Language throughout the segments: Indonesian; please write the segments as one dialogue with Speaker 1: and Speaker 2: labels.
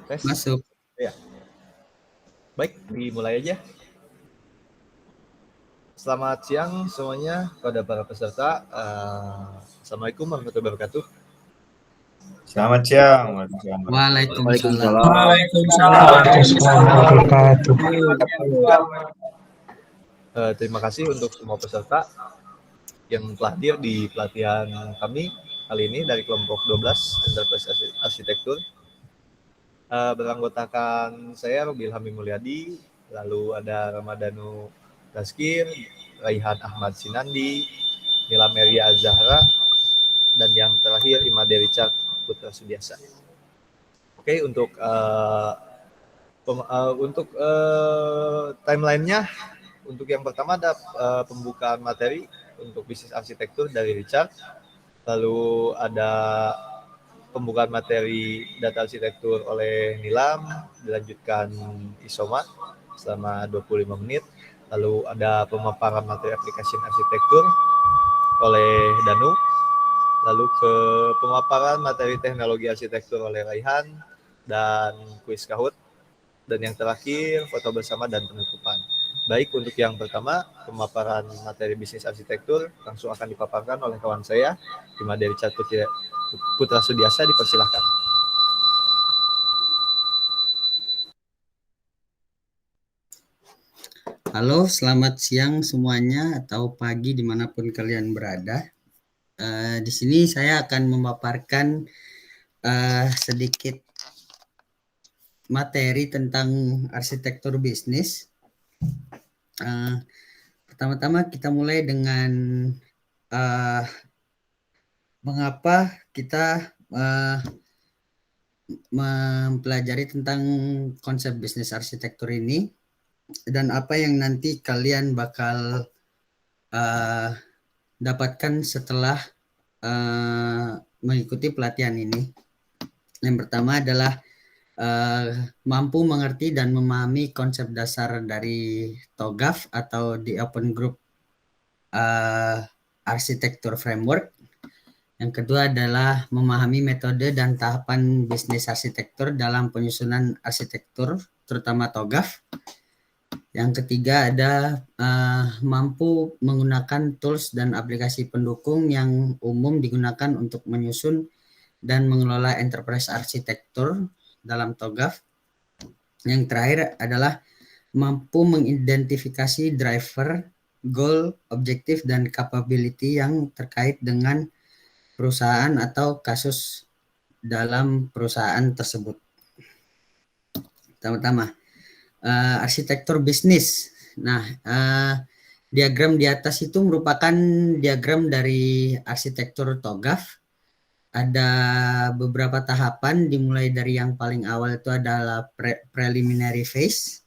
Speaker 1: Tes.
Speaker 2: Masuk.
Speaker 1: Ya. Baik, dimulai aja. Selamat siang semuanya kepada para peserta. Assalamualaikum warahmatullahi wabarakatuh.
Speaker 3: Selamat siang.
Speaker 2: Waalaikumsalam.
Speaker 1: Terima kasih untuk semua peserta yang telah hadir di pelatihan kami kali ini dari kelompok 12 Enterprise Arsitektur. Beranggotakan saya Robil Hamim Mulyadi, lalu ada Ramadhanu Tazkir, Raihan Ahmad Sinandi, Nila Meria Azahra, dan yang terakhir Imade Richard Putra Sudiasa. Oke, untuk timelinenya, untuk yang pertama ada pembukaan materi untuk bisnis arsitektur dari Richard, lalu ada pembukaan materi data arsitektur oleh Nilam, dilanjutkan Isoma selama 25 menit, lalu ada pemaparan materi aplikasi arsitektur oleh Danu, lalu ke pemaparan materi teknologi arsitektur oleh Raihan dan kuis Kahoot, dan yang terakhir foto bersama dan penutupan. Baik, untuk yang pertama pemaparan materi bisnis arsitektur langsung akan dipaparkan oleh kawan saya Imade Richard Putra Sudiasa, dipersilahkan.
Speaker 2: Halo, selamat siang semuanya atau pagi dimanapun kalian berada. Di sini saya akan memaparkan sedikit materi tentang arsitektur bisnis. Pertama-tama kita mulai dengan mengapa kita mempelajari tentang konsep bisnis arsitektur ini dan apa yang nanti kalian bakal dapatkan setelah mengikuti pelatihan ini. Yang pertama adalah mampu mengerti dan memahami konsep dasar dari TOGAF atau The Open Group Architecture Framework. Yang kedua adalah memahami metode dan tahapan bisnis arsitektur dalam penyusunan arsitektur, terutama TOGAF. Yang ketiga ada mampu menggunakan tools dan aplikasi pendukung yang umum digunakan untuk menyusun dan mengelola enterprise arsitektur dalam TOGAF. Yang terakhir adalah mampu mengidentifikasi driver, goal, objektif, dan capability yang terkait dengan perusahaan atau kasus dalam perusahaan tersebut. Pertama-tama, arsitektur bisnis. Nah, diagram di atas itu merupakan diagram dari arsitektur TOGAF. Ada beberapa tahapan, dimulai dari yang paling awal itu adalah preliminary phase.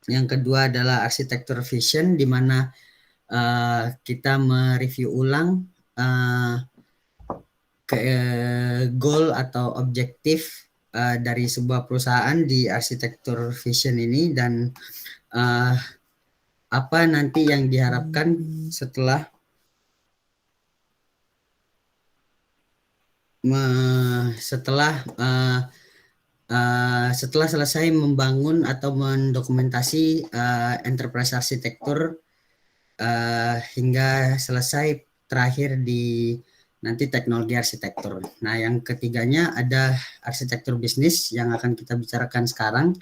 Speaker 2: Yang kedua adalah arsitektur vision, di mana kita mereview ulang goal atau objektif dari sebuah perusahaan di arsitektur vision ini, dan apa nanti yang diharapkan setelah selesai membangun atau mendokumentasi enterprise arsitektur hingga selesai terakhir di nanti teknologi arsitektur. Nah, yang ketiganya ada arsitektur bisnis yang akan kita bicarakan sekarang.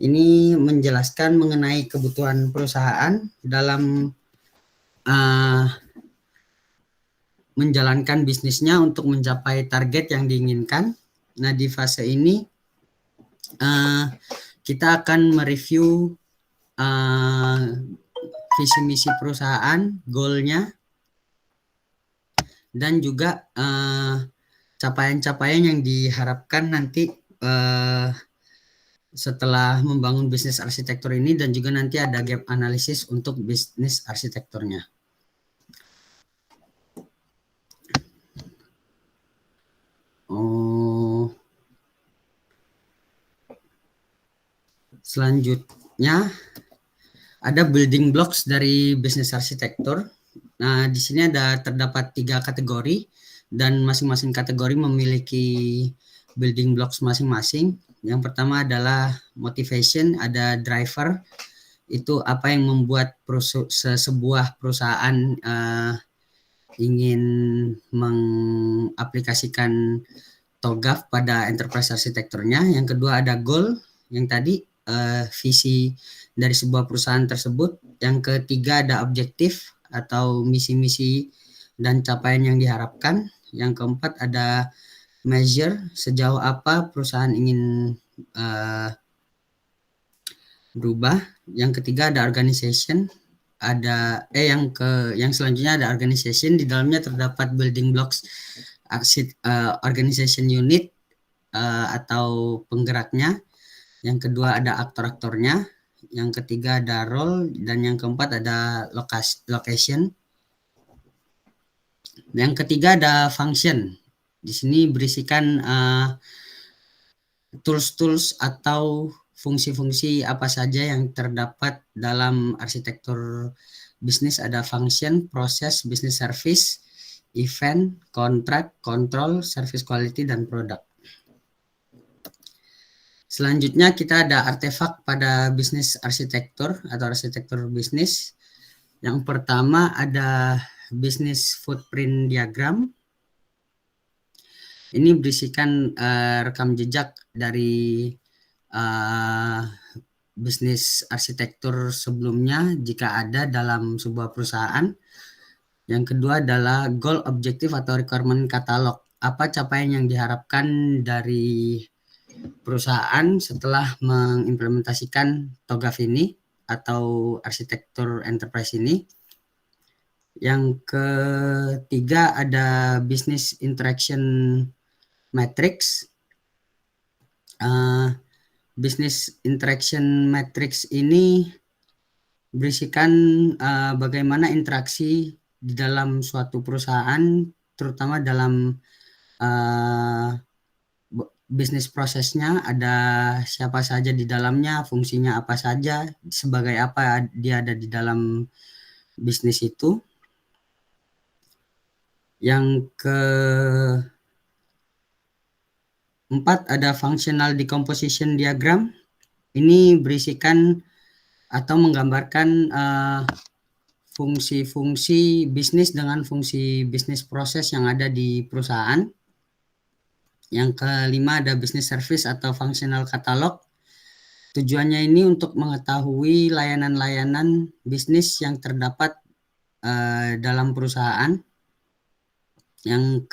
Speaker 2: Ini menjelaskan mengenai kebutuhan perusahaan dalam menjalankan bisnisnya untuk mencapai target yang diinginkan. Nah, di fase ini kita akan mereview visi misi perusahaan, goal-nya, dan juga capaian-capaian yang diharapkan nanti setelah membangun bisnis arsitektur ini, dan juga nanti ada gap analisis untuk bisnis arsitekturnya. Selanjutnya ada building blocks dari bisnis arsitektur. Nah, di sini terdapat 3 kategori, dan masing-masing kategori memiliki building blocks masing-masing. Yang pertama adalah motivation, ada driver, itu apa yang membuat sebuah perusahaan ingin mengaplikasikan TOGAF pada enterprise arsitekturnya. Yang kedua ada goal, yang tadi visi dari sebuah perusahaan tersebut. Yang ketiga ada objektif atau misi-misi dan capaian yang diharapkan. Yang keempat ada measure, sejauh apa perusahaan ingin berubah. Yang ketiga ada organization, ada yang selanjutnya ada organization, di dalamnya terdapat building blocks organization unit atau penggeraknya. Yang kedua ada aktor-aktornya, yang ketiga ada role, dan yang keempat ada location. Yang ketiga ada function. Di sini berisikan tools-tools atau fungsi-fungsi apa saja yang terdapat dalam arsitektur bisnis. Ada function, proses, business service, event, contract, control, service quality, dan product. Selanjutnya kita ada artefak pada bisnis arsitektur atau arsitektur bisnis. Yang pertama ada business footprint diagram. Ini berisikan rekam jejak dari bisnis arsitektur sebelumnya jika ada dalam sebuah perusahaan. Yang kedua adalah goal, objektif atau requirement katalog. Apa capaian yang diharapkan dari perusahaan setelah mengimplementasikan TOGAF ini atau arsitektur enterprise ini. Yang ketiga ada business interaction matrix. Business interaction matrix ini berisikan bagaimana interaksi di dalam suatu perusahaan, terutama dalam bisnis prosesnya, ada siapa saja di dalamnya, fungsinya apa saja, sebagai apa dia ada di dalam bisnis itu. Yang keempat ada functional decomposition diagram. Ini berisikan atau menggambarkan fungsi-fungsi bisnis dengan fungsi bisnis proses yang ada di perusahaan. Yang kelima ada business service atau functional catalog. Tujuannya ini untuk mengetahui layanan-layanan bisnis yang terdapat dalam perusahaan. Yang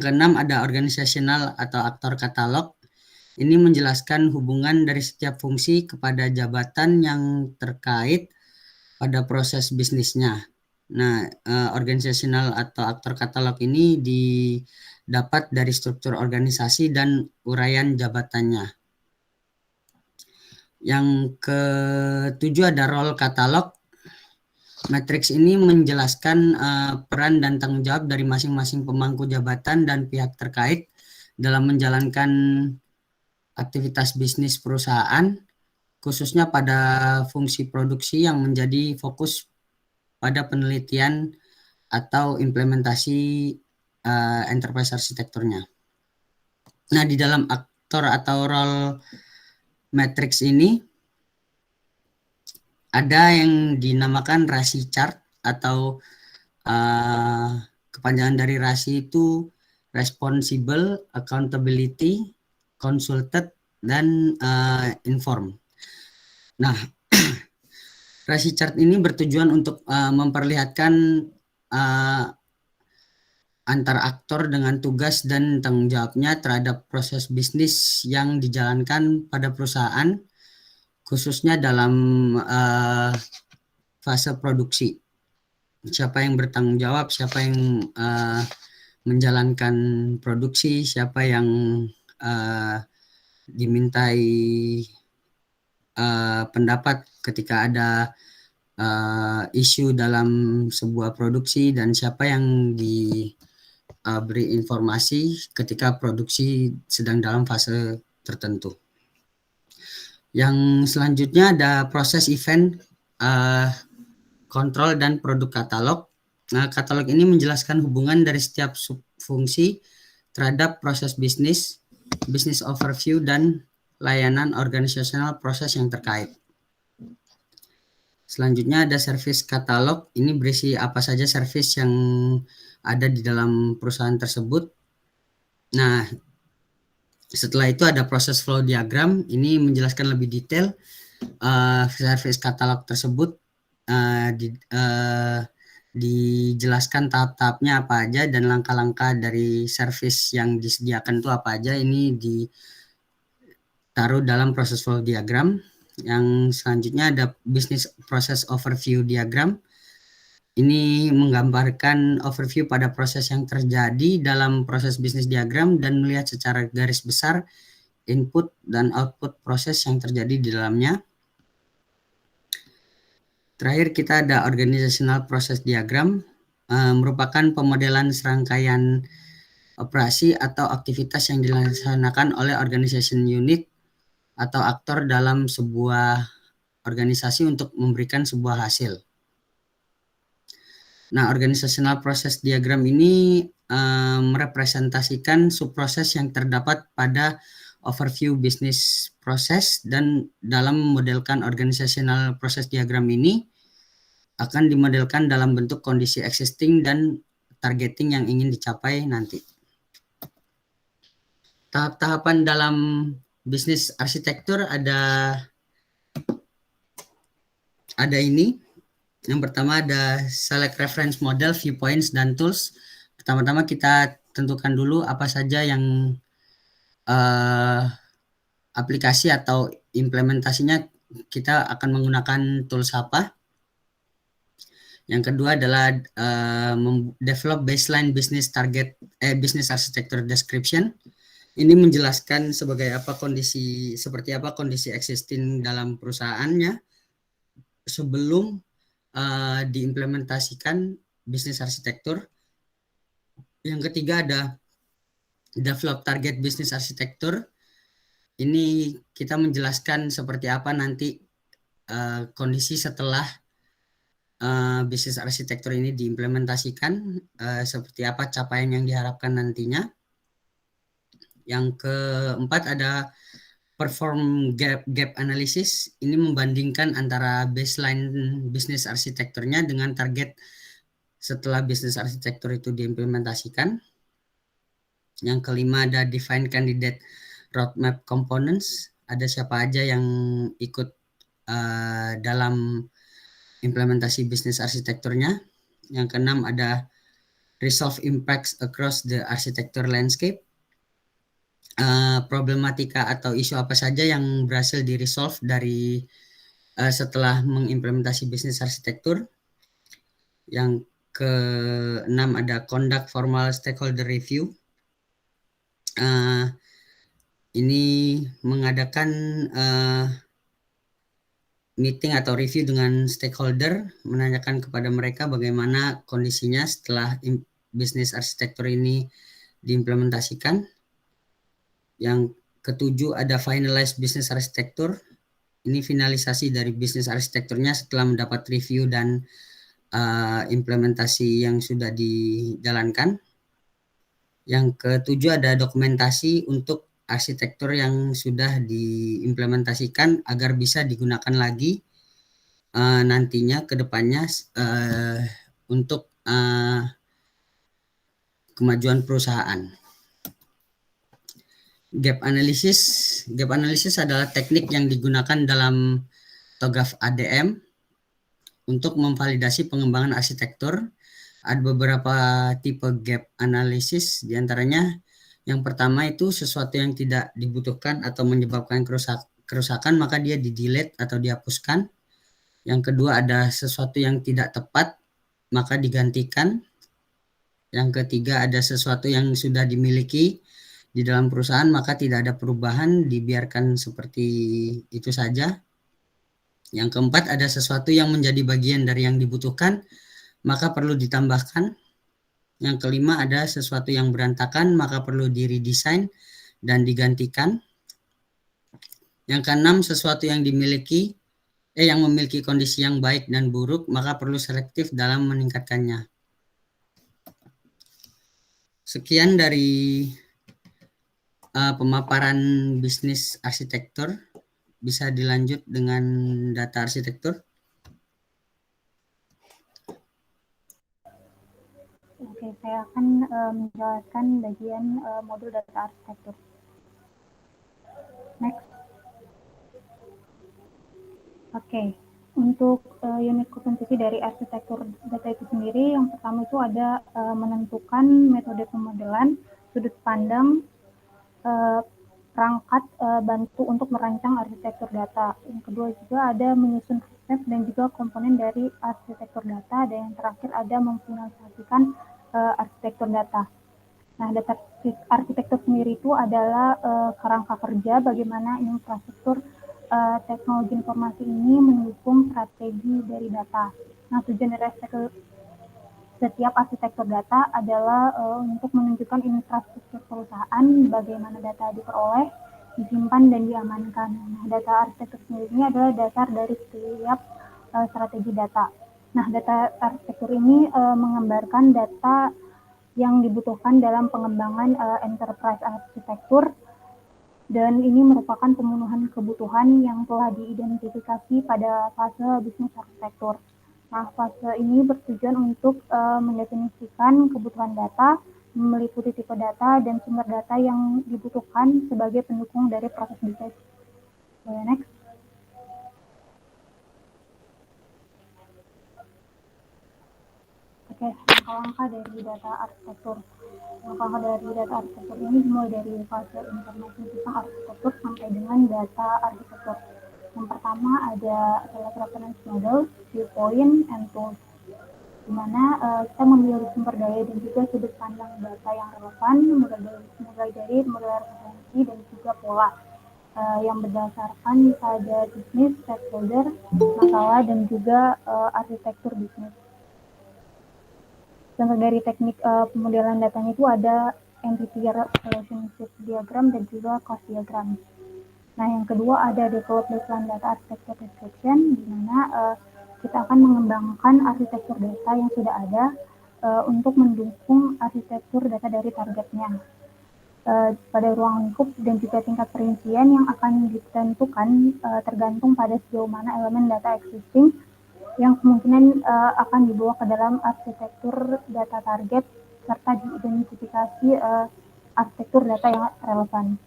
Speaker 2: keenam ada organizational atau aktor katalog. Ini menjelaskan hubungan dari setiap fungsi kepada jabatan yang terkait pada proses bisnisnya. Nah, organizational atau aktor katalog ini didapat dari struktur organisasi dan uraian jabatannya. Yang ketujuh ada role katalog. Matriks ini menjelaskan peran dan tanggung jawab dari masing-masing pemangku jabatan dan pihak terkait dalam menjalankan aktivitas bisnis perusahaan, khususnya pada fungsi produksi yang menjadi fokus pada penelitian atau implementasi enterprise arsitekturnya. Nah, di dalam aktor atau role matrix ini ada yang dinamakan RASI chart atau kepanjangan dari RASI itu responsible, accountability, consulted, dan inform. Nah, RASI chart ini bertujuan untuk memperlihatkan antar aktor dengan tugas dan tanggung jawabnya terhadap proses bisnis yang dijalankan pada perusahaan, khususnya dalam fase produksi. Siapa yang bertanggung jawab, siapa yang menjalankan produksi, siapa yang dimintai pendapat ketika ada isu dalam sebuah produksi, dan siapa yang diberi informasi ketika produksi sedang dalam fase tertentu. Yang selanjutnya ada proses event, kontrol, dan produk katalog. Nah, katalog ini menjelaskan hubungan dari setiap subfungsi terhadap proses bisnis, business overview, dan layanan organisasional proses yang terkait. Selanjutnya ada service katalog. Ini berisi apa saja service yang ada di dalam perusahaan tersebut. Nah, setelah itu ada proses flow diagram. Ini menjelaskan lebih detail service katalog tersebut. Dijelaskan tahap-tahapnya apa aja dan langkah-langkah dari service yang disediakan itu apa aja. Ini ditaruh dalam proses flow diagram. Yang selanjutnya ada business process overview diagram. Ini menggambarkan overview pada proses yang terjadi dalam proses bisnis diagram dan melihat secara garis besar input dan output proses yang terjadi di dalamnya. Terakhir kita ada organizational process diagram, merupakan pemodelan serangkaian operasi atau aktivitas yang dilaksanakan oleh organization unit atau aktor dalam sebuah organisasi untuk memberikan sebuah hasil. Nah, organizational process diagram ini merepresentasikan subproses yang terdapat pada overview bisnis proses, dan dalam memodelkan organizational process diagram ini akan dimodelkan dalam bentuk kondisi existing dan targeting yang ingin dicapai nanti. Tahap-tahapan dalam bisnis arsitektur ada ini. Yang pertama ada select reference model, viewpoints, dan tools. Pertama-tama kita tentukan dulu apa saja yang aplikasi atau implementasinya kita akan menggunakan tools apa. Yang kedua adalah develop baseline business target business architecture description. Ini menjelaskan seperti apa kondisi existing dalam perusahaannya sebelum diimplementasikan bisnis arsitektur. Yang ketiga ada develop target business arsitektur. Ini kita menjelaskan seperti apa nanti kondisi setelah bisnis arsitektur ini diimplementasikan, seperti apa capaian yang diharapkan nantinya. Yang keempat ada perform gap analysis. Ini membandingkan antara baseline bisnis arsitekturnya dengan target setelah bisnis arsitektur itu diimplementasikan. Yang kelima ada define candidate roadmap components. Ada siapa aja yang ikut dalam implementasi bisnis arsitekturnya. Yang keenam ada resolve impacts across the architecture landscape. Problematika atau isu apa saja yang berhasil di-resolve dari setelah mengimplementasi bisnis arsitektur. Yang keenam ada conduct formal stakeholder review. Ini mengadakan meeting atau review dengan stakeholder, menanyakan kepada mereka bagaimana kondisinya setelah bisnis arsitektur ini diimplementasikan. Yang ketujuh ada finalize business arsitektur. Ini finalisasi dari bisnis arsitekturnya setelah mendapat review dan implementasi yang sudah dijalankan. Yang ketujuh ada dokumentasi untuk arsitektur yang sudah diimplementasikan agar bisa digunakan lagi nantinya ke depannya untuk kemajuan perusahaan. Gap analysis adalah teknik yang digunakan dalam TOGAF ADM untuk memvalidasi pengembangan arsitektur. Ada beberapa tipe gap analysis, diantaranya yang pertama itu sesuatu yang tidak dibutuhkan atau menyebabkan kerusakan, maka dia di-delete atau dihapuskan. Yang kedua ada sesuatu yang tidak tepat, maka digantikan. Yang ketiga ada sesuatu yang sudah dimiliki di dalam perusahaan, maka tidak ada perubahan, dibiarkan seperti itu saja. Yang keempat ada sesuatu yang menjadi bagian dari yang dibutuhkan, maka perlu ditambahkan. Yang kelima ada sesuatu yang berantakan, maka perlu di-redesign dan digantikan. Yang keenam sesuatu yang yang memiliki kondisi yang baik dan buruk, maka perlu selektif dalam meningkatkannya. Sekian dari pemaparan bisnis arsitektur. Bisa dilanjut dengan data arsitektur.
Speaker 4: Oke, saya akan menjelaskan bagian modul data arsitektur. Next. Oke, untuk unit kompetensi dari arsitektur data itu sendiri, yang pertama itu ada menentukan metode pemodelan, sudut pandang, perangkat bantu untuk merancang arsitektur data. Yang kedua juga ada menyusun konsep dan juga komponen dari arsitektur data, dan yang terakhir ada memfinalisasikan arsitektur data. Nah, data arsitektur sendiri itu adalah kerangka kerja bagaimana infrastruktur teknologi informasi ini mendukung strategi dari data. Nah, tujuan dari setiap arsitektur data adalah untuk menunjukkan infrastruktur perusahaan, bagaimana data diperoleh, disimpan, dan diamankan. Nah, data arsitektur sendiri ini adalah dasar dari setiap strategi data. Nah, data arsitektur ini menggambarkan data yang dibutuhkan dalam pengembangan enterprise arsitektur, dan ini merupakan pemenuhan kebutuhan yang telah diidentifikasi pada fase bisnis arsitektur. Nah, fase ini bertujuan untuk mendefinisikan kebutuhan data, meliputi tipe data dan sumber data yang dibutuhkan sebagai pendukung dari proses bisnis. Next. Oke, langkah-langkah dari data arsitektur. Langkah dari data arsitektur ini mulai dari fase informasi tentang arsitektur sampai dengan data arsitektur. Yang pertama ada select reference model, viewpoint, and tools, di mana kita memilih sumber daya dan juga sudut pandang data yang relevan, mulai dari model referensi dan juga pola yang berdasarkan pada bisnis, stakeholder, masalah, dan juga arsitektur bisnis. Contoh dari teknik pemodelan datanya itu ada entity relationship diagram dan juga cost diagram. Nah, yang kedua ada develop baseline data architecture description, di mana kita akan mengembangkan arsitektur data yang sudah ada untuk mendukung arsitektur data dari targetnya. Pada ruang lingkup dan juga tingkat perincian yang akan ditentukan tergantung pada sejauh mana elemen data existing yang kemungkinan akan dibawa ke dalam arsitektur data target serta diidentifikasi arsitektur data yang relevan.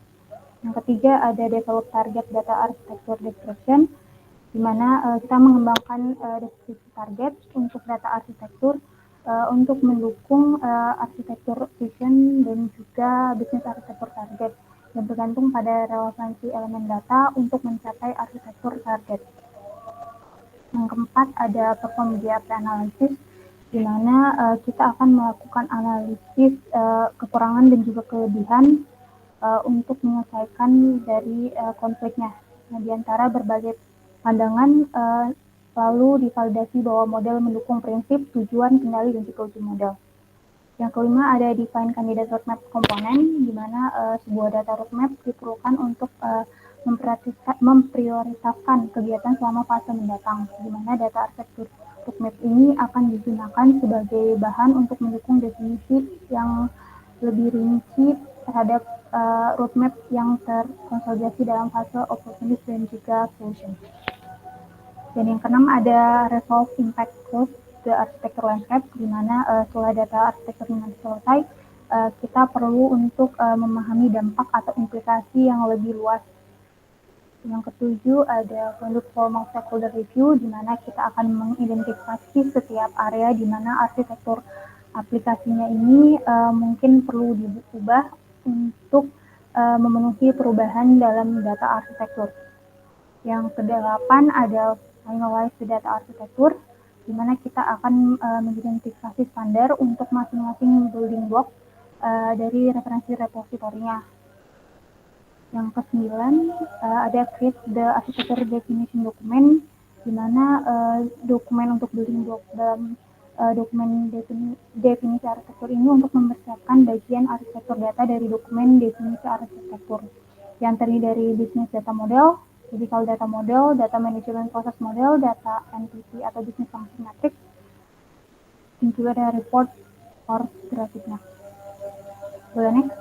Speaker 4: Yang ketiga ada develop target data arsitektur description, di mana kita mengembangkan deskripsi target untuk data arsitektur untuk mendukung arsitektur vision dan juga bisnis arsitektur target yang bergantung pada relevansi elemen data untuk mencapai arsitektur target. Yang keempat ada perform gap analysis, di mana kita akan melakukan analisis kekurangan dan juga kelebihan untuk menyelesaikan dari konfliknya. Nah, di antara berbagai pandangan lalu divalidasi bahwa model mendukung prinsip, tujuan, kendali, dan juga uji model. Yang kelima ada define candidate roadmap komponen, di mana sebuah data roadmap diperlukan untuk memprioritaskan kegiatan selama fase mendatang, di mana data arsitektur roadmap ini akan digunakan sebagai bahan untuk mendukung definisi yang lebih rinci terhadap roadmap yang terkonsolidasi dalam fase opportunity dan juga solution. Dan yang keenam ada resolve impact close the architecture landscape, di mana setelah data arsitektur nanti selesai, kita perlu untuk memahami dampak atau implikasi yang lebih luas. Yang ketujuh ada conduct formal stakeholder review, di mana kita akan mengidentifikasi setiap area di mana arsitektur aplikasinya ini mungkin perlu diubah untuk memenuhi perubahan dalam data arsitektur. Yang kedelapan ada finalize the data arsitektur, di mana kita akan mengidentifikasi standar untuk masing-masing building block dari referensi repositorinya. Yang ke-9 ada create the architecture definition document, di mana dokumen untuk building block dalam dokumen definisi arsitektur ini untuk mempersiapkan bagian arsitektur data dari dokumen definisi arsitektur yang terdiri dari business data model, physical data model, data management process model, data entity atau business function matrix, dan juga ada report or grafiknya. Boleh next?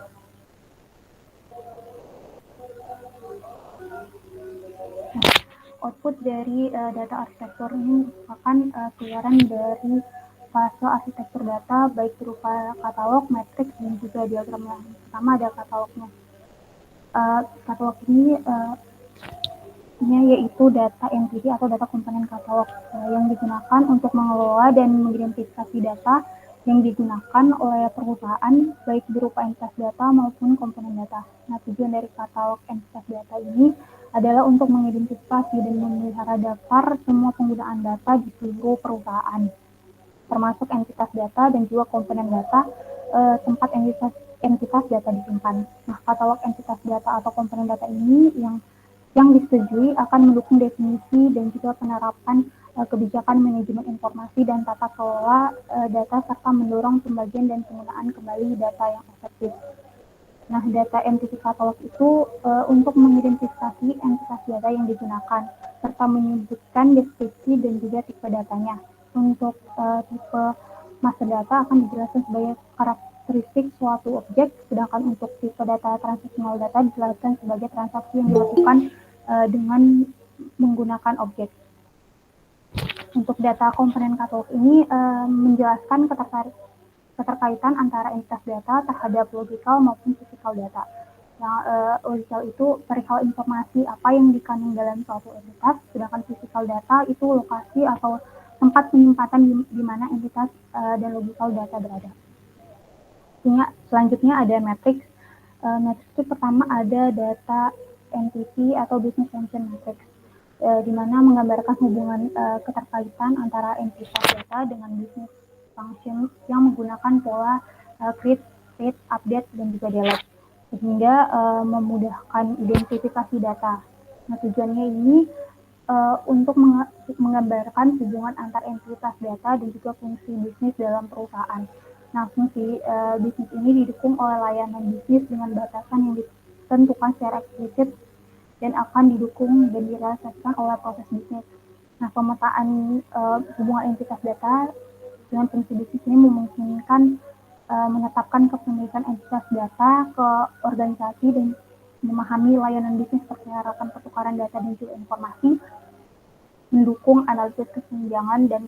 Speaker 4: dari data arsitektur ini merupakan keluaran dari fase arsitektur data baik berupa katalog, matriks, dan juga diagram. Yang pertama ada katalognya. Katalog ini yaitu data entity atau data komponen katalog yang digunakan untuk mengelola dan mengidentifikasi data yang digunakan oleh perusahaan baik berupa entitas data maupun komponen data. Nah, tujuan dari katalog entitas data ini adalah untuk mengidentifikasi dan memelihara daftar semua penggunaan data di seluruh perusahaan, termasuk entitas data dan juga komponen data tempat entitas data disimpan. Nah, katalog entitas data atau komponen data ini yang disetujui akan mendukung definisi dan juga penerapan kebijakan manajemen informasi dan tata kelola data serta mendorong pembagian dan penggunaan kembali data yang efektif. Nah, data entity katalog itu untuk mengidentifikasi entitas data yang digunakan serta menyebutkan deskripsi dan juga tipe datanya. Untuk tipe master data akan dijelaskan sebagai karakteristik suatu objek, sedangkan untuk tipe data transaksional data dijelaskan sebagai transaksi yang dilakukan dengan menggunakan objek. Untuk data komponen katalog ini menjelaskan keterkaitan antara entitas data terhadap logical maupun physical data. Yang logical itu perihal informasi apa yang dikandung dalam suatu entitas, sedangkan physical data itu lokasi atau tempat penyimpanan di mana entitas dan logical data berada. Selanjutnya ada matrix. Matrix itu pertama ada data entity atau business function matrix, di mana menggambarkan hubungan keterkaitan antara entitas data dengan business function yang menggunakan pola create, update, dan juga delete, sehingga memudahkan identifikasi data. Nah, tujuannya ini untuk menggambarkan hubungan antar entitas data dan juga fungsi bisnis dalam perusahaan. Nah, fungsi bisnis ini didukung oleh layanan bisnis dengan batasan yang ditentukan secara eksplisit dan akan didukung dan direalisasikan oleh proses bisnis. Nah, pemetaan hubungan entitas data dengan fungsi bisnis ini memungkinkan menetapkan kepemilikan entitas data ke organisasi dan memahami layanan bisnis persyaratan pertukaran data dan juga informasi, mendukung analisis kesenjangan dan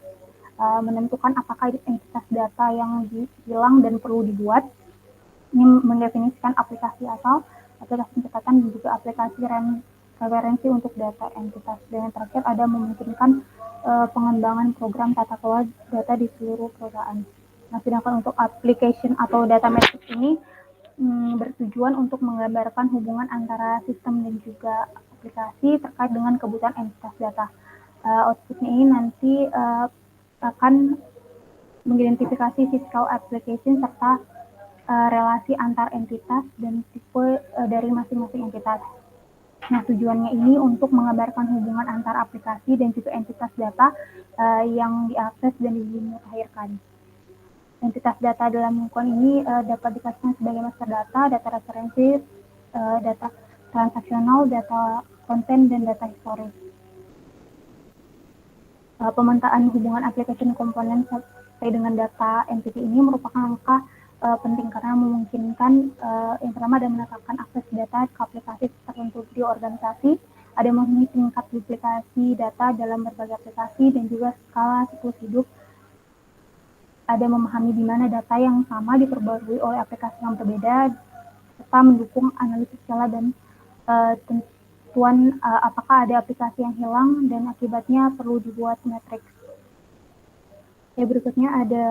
Speaker 4: menentukan apakah entitas data yang hilang dan perlu dibuat. Ini mendefinisikan aplikasi asal, aplikasi pencatatan, dan juga aplikasi referensi untuk data entitas. Dan yang terakhir ada memungkinkan pengembangan program tata kelola data di seluruh perusahaan. Nah, sedangkan untuk application atau data matrix ini bertujuan untuk menggambarkan hubungan antara sistem dan juga aplikasi terkait dengan kebutuhan entitas data. Outputnya ini nanti akan mengidentifikasi physical application serta relasi antar entitas dan tipe dari masing-masing entitas. Nah, tujuannya ini untuk menggambarkan hubungan antar aplikasi dan juga entitas data yang diakses dan dimutakhirkan. Entitas data dalam lingkungan ini dapat dikatakan sebagai master data, data referensi, data transaksional, data konten, dan data historis. Pemetaan hubungan aplikasi komponen sampai dengan data entity ini merupakan langkah penting karena memungkinkan yang pertama ada menetapkan akses data ke aplikasi tertentu di organisasi, ada memenuhi tingkat duplikasi data dalam berbagai aplikasi dan juga skala siklus hidup, ada memahami di mana data yang sama diperbarui oleh aplikasi yang berbeda, serta mendukung analisis skala dan tentuan apakah ada aplikasi yang hilang dan akibatnya perlu dibuat matriks. Berikutnya ada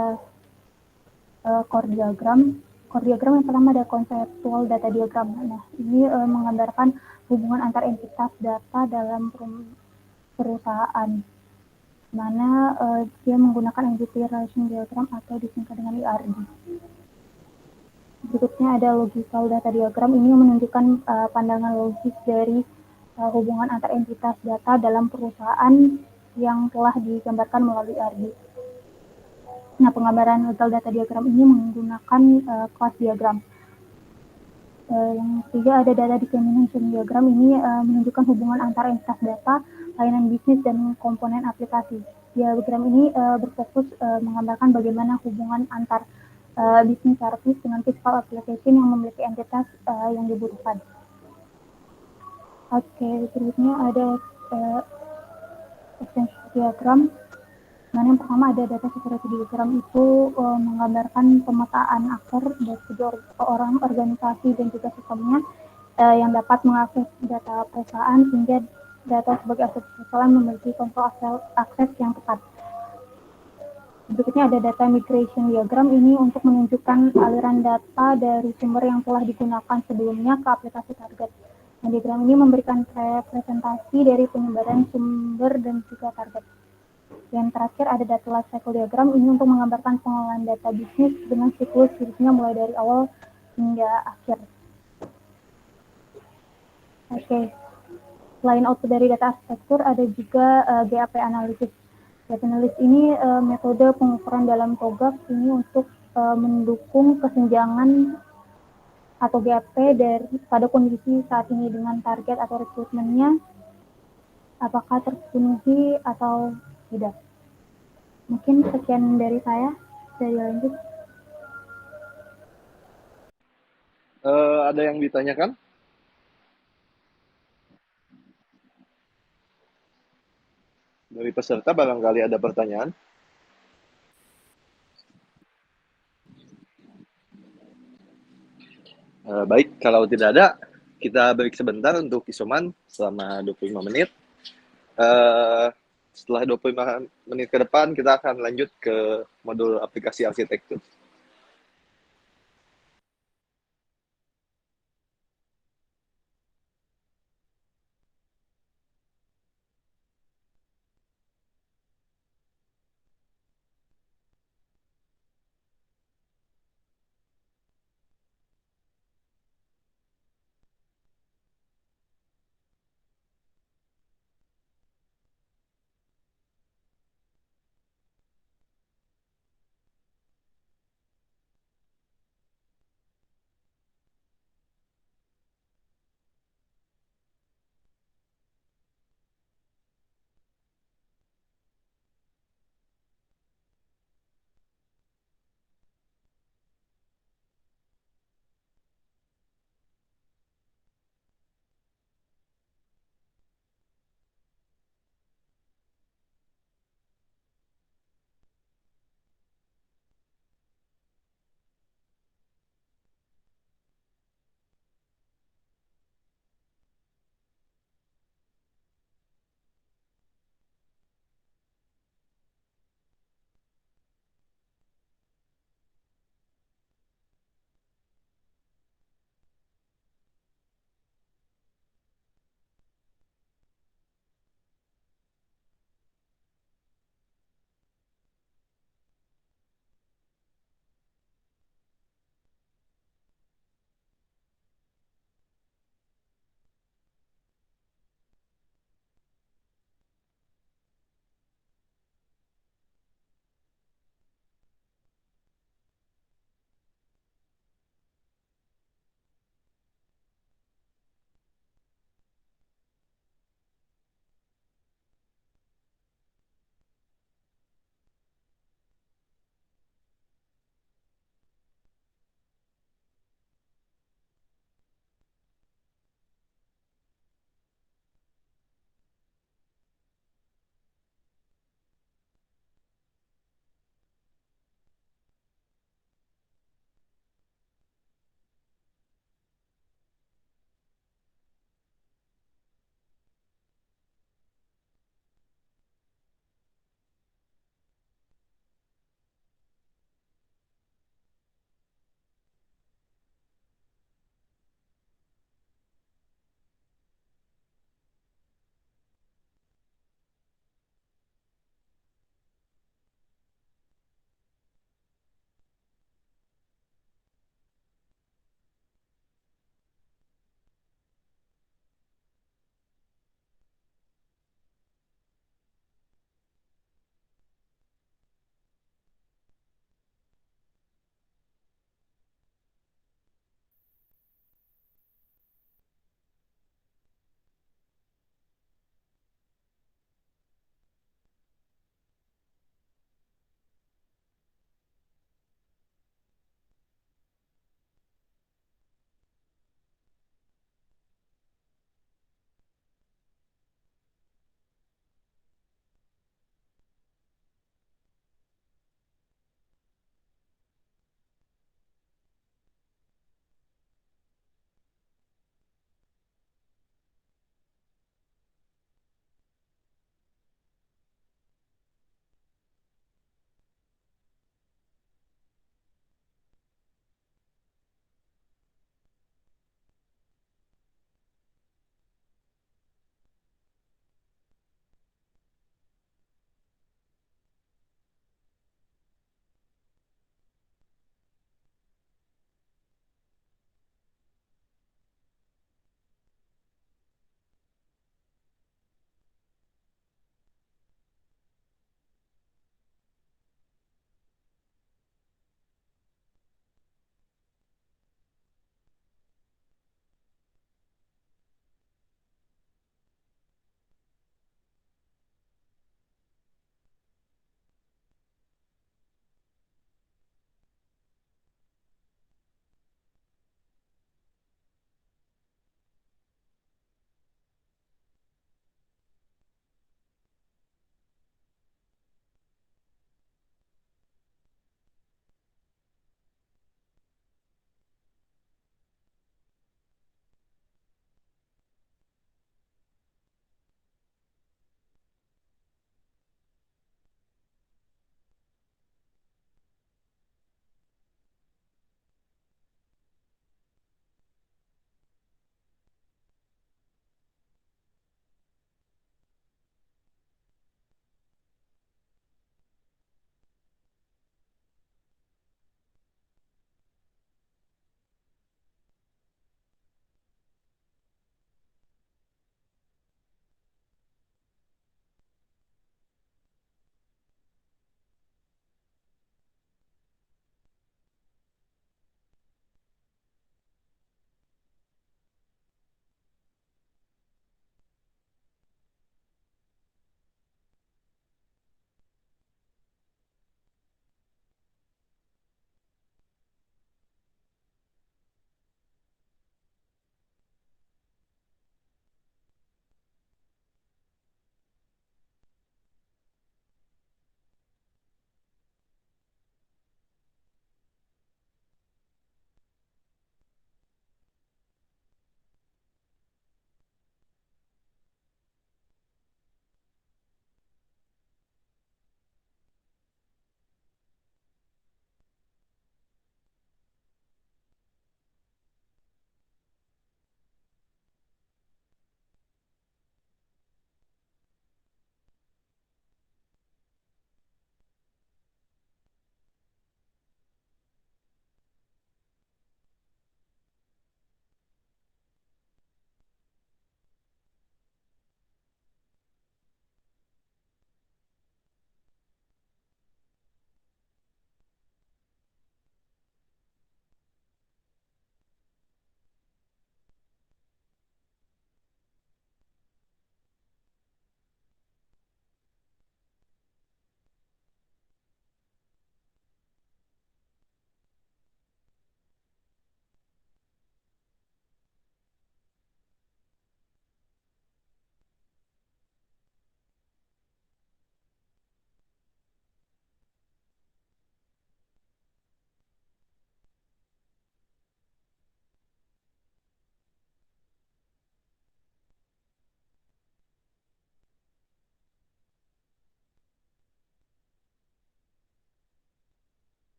Speaker 4: core diagram. Core diagram yang pertama ada conceptual data diagram. Nah, ini menggambarkan hubungan antar entitas data dalam perusahaan, mana dia menggunakan entity relation diagram atau disingkat dengan ERD. Berikutnya ada logical data diagram. Ini menunjukkan pandangan logis dari hubungan antar entitas data dalam perusahaan yang telah digambarkan melalui ERD. Nah, penggambaran logical data diagram ini menggunakan kelas diagram. Yang ketiga ada data dissemination diagram. Ini menunjukkan hubungan antara entitas data, layanan bisnis, dan komponen aplikasi. Diagram ini berfokus menggambarkan bagaimana hubungan antar bisnis service dengan physical application yang memiliki entitas yang dibutuhkan. Oke, berikutnya ada exchange diagram. Nah, yang pertama ada data security diagram itu menggambarkan pemetaan aktor dari kedua orang, organisasi, dan juga sistemnya yang dapat mengakses data perusahaan sehingga data sebagai aset perusahaan memiliki kontrol akses yang tepat. Berikutnya ada data migration diagram, ini untuk menunjukkan aliran data dari sumber yang telah digunakan sebelumnya ke aplikasi target. Nah, diagram ini memberikan representasi dari penyebaran sumber dan juga target. Yang terakhir ada data lifecycle diagram, ini untuk menggambarkan pengelolaan data bisnis dengan siklus hidupnya mulai dari awal hingga akhir. Oke. Selain output dari data arsitektur, ada juga GAP analysis. Gap analysis ini metode pengukuran dalam TOGAF ini untuk mendukung kesenjangan atau GAP dari pada kondisi saat ini dengan target atau rekrutmennya apakah terpenuhi atau tidak. Mungkin sekian dari saya. Saya lanjut.
Speaker 5: Ada yang ditanyakan? Dari peserta barangkali ada pertanyaan? Baik, kalau tidak ada, kita break sebentar untuk isoman selama 25 menit. Setelah 25 menit ke depan, kita akan lanjut ke modul aplikasi arsitektur.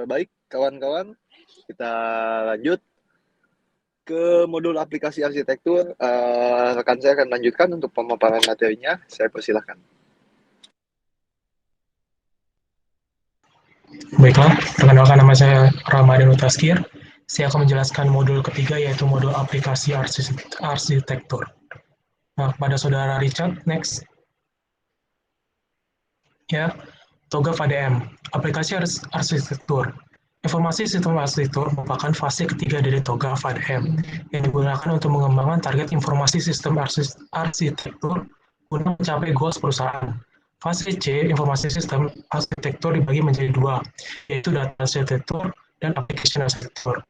Speaker 5: Baik, kawan-kawan, kita lanjut ke modul aplikasi arsitektur. Rekan saya akan lanjutkan untuk pemaparan materinya. Saya persilahkan.
Speaker 6: Baiklah, perkenalkan nama saya Ramadan Utaskir. Saya akan menjelaskan modul ketiga yaitu modul aplikasi arsitektur. Nah, kepada saudara Richard, next. Ya, TOGAF ADM, aplikasi arsitektur. Informasi sistem arsitektur merupakan fase ketiga dari TOGAF ADM yang digunakan untuk mengembangkan target informasi sistem arsitektur guna mencapai goals perusahaan. Fase C, informasi sistem arsitektur dibagi menjadi dua, yaitu data arsitektur dan application arsitektur.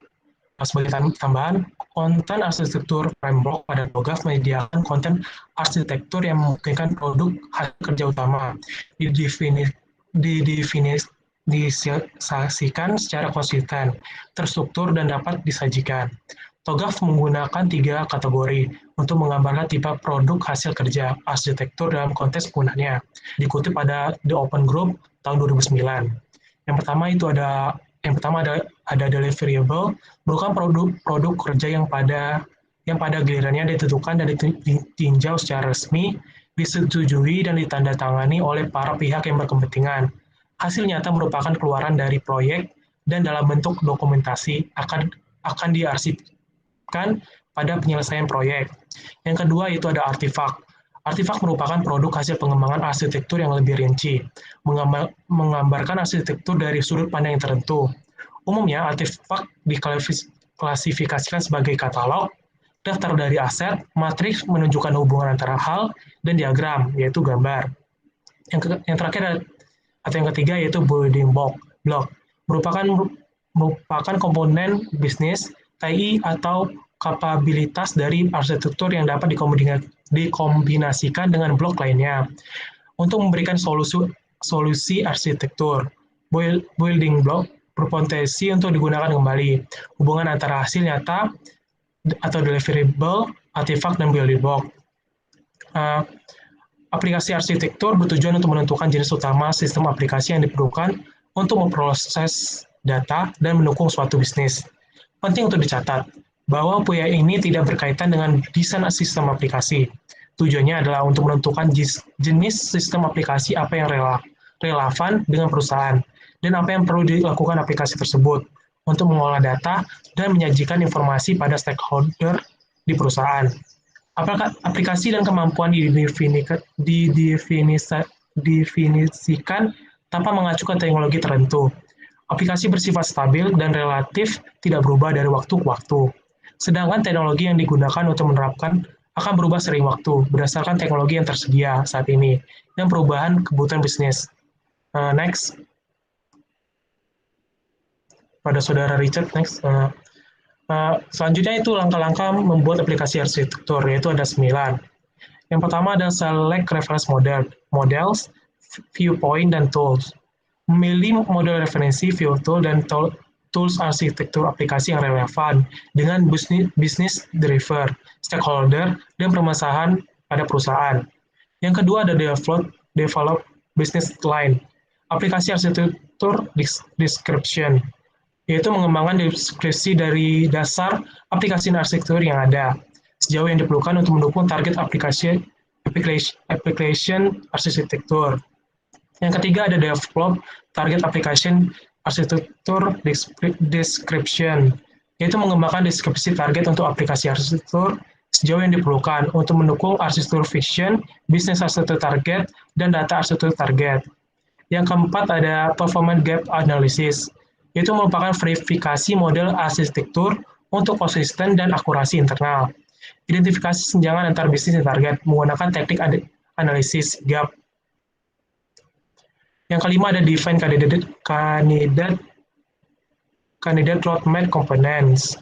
Speaker 6: Nah, sebagai tambahan, konten arsitektur framework pada TOGAF menyediakan konten arsitektur yang memungkinkan produk hasil kerja utama didefinisikan secara konsisten, terstruktur, dan dapat disajikan. TOGAF menggunakan 3 kategori untuk menggambarkan tipe produk hasil kerja arsitektur dalam konteks penggunaannya, dikutip pada The Open Group tahun 2009. Yang pertama ada deliverable, merupakan produk kerja yang pada gilirannya ditentukan dan ditinjau secara resmi, disetujui dan ditandatangani oleh para pihak yang berkepentingan. Hasil nyata merupakan keluaran dari proyek dan dalam bentuk dokumentasi akan diarsipkan pada penyelesaian proyek. Yang kedua itu ada artifak. Artifak merupakan produk hasil pengembangan arsitektur yang lebih rinci, menggambarkan arsitektur dari sudut pandang yang tertentu. Umumnya, artifak diklasifikasikan sebagai katalog, daftar dari aset, matriks menunjukkan hubungan antara hal, dan diagram, yaitu gambar. Yang terakhir atau yang ketiga yaitu building block, merupakan komponen bisnis, TI atau kapabilitas dari arsitektur yang dapat dikombinasikan dengan blok lainnya untuk memberikan solusi arsitektur. Building block berpotensi untuk digunakan kembali. Hubungan antara hasil nyata atau deliverable, artifak, dan building block. Aplikasi arsitektur bertujuan untuk menentukan jenis utama sistem aplikasi yang diperlukan untuk memproses data dan mendukung suatu bisnis. Penting untuk dicatat bahwa upaya ini tidak berkaitan dengan desain sistem aplikasi. Tujuannya adalah untuk menentukan jenis sistem aplikasi apa yang relevan dengan perusahaan dan apa yang perlu dilakukan aplikasi tersebut untuk mengolah data dan menyajikan informasi pada stakeholder di perusahaan. Aplikasi dan kemampuan didefinisikan tanpa mengacu ke teknologi tertentu. Aplikasi bersifat stabil dan relatif tidak berubah dari waktu ke waktu. Sedangkan teknologi yang digunakan untuk menerapkan akan berubah sering waktu berdasarkan teknologi yang tersedia saat ini dan perubahan kebutuhan bisnis. Next. Pada saudara Richard, next. Selanjutnya itu langkah-langkah membuat aplikasi arsitektur, yaitu ada 9. Yang pertama adalah select reference models, viewpoint, dan tools. Memilih model referensi, view tool, dan tools arsitektur aplikasi yang relevan dengan business driver, stakeholder, dan permasalahan pada perusahaan. Yang kedua ada develop business line, aplikasi arsitektur description, yaitu mengembangkan deskripsi dari dasar aplikasi arsitektur yang ada, sejauh yang diperlukan untuk mendukung target application arsitektur. Yang ketiga ada develop target application arsitektur description, yaitu mengembangkan deskripsi target untuk aplikasi arsitektur sejauh yang diperlukan untuk mendukung arsitektur vision, bisnis arsitektur target, dan data arsitektur target. Yang keempat ada performance gap analysis, yaitu merupakan verifikasi model arsitektur untuk konsisten dan akurasi internal. Identifikasi senjangan antar bisnis dan target menggunakan teknik analisis gap. Yang kelima ada define candidate roadmap components,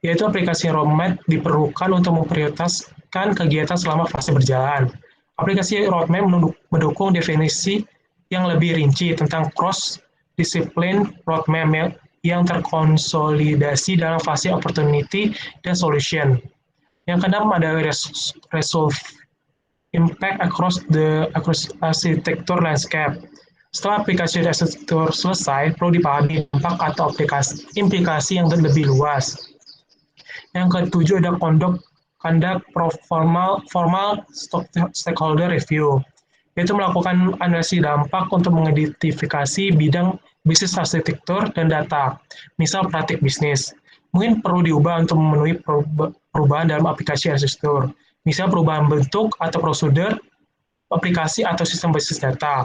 Speaker 6: yaitu aplikasi roadmap diperlukan untuk memprioritaskan kegiatan selama fase berjalan. Aplikasi roadmap mendukung definisi yang lebih rinci tentang cross-discipline roadmap yang terkonsolidasi dalam fase opportunity dan solution. Yang keenam ada resolve impact across architecture landscape, Setelah aplikasi arsitektur selesai, perlu dipahami dampak atau implikasi yang lebih luas. Yang ketujuh ada conduct formal stakeholder review, yaitu melakukan analisis dampak untuk mengidentifikasi bidang bisnis arsitektur dan data, misal praktik bisnis. Mungkin perlu diubah untuk memenuhi perubahan dalam aplikasi arsitektur, misal perubahan bentuk atau prosedur aplikasi atau sistem basis data.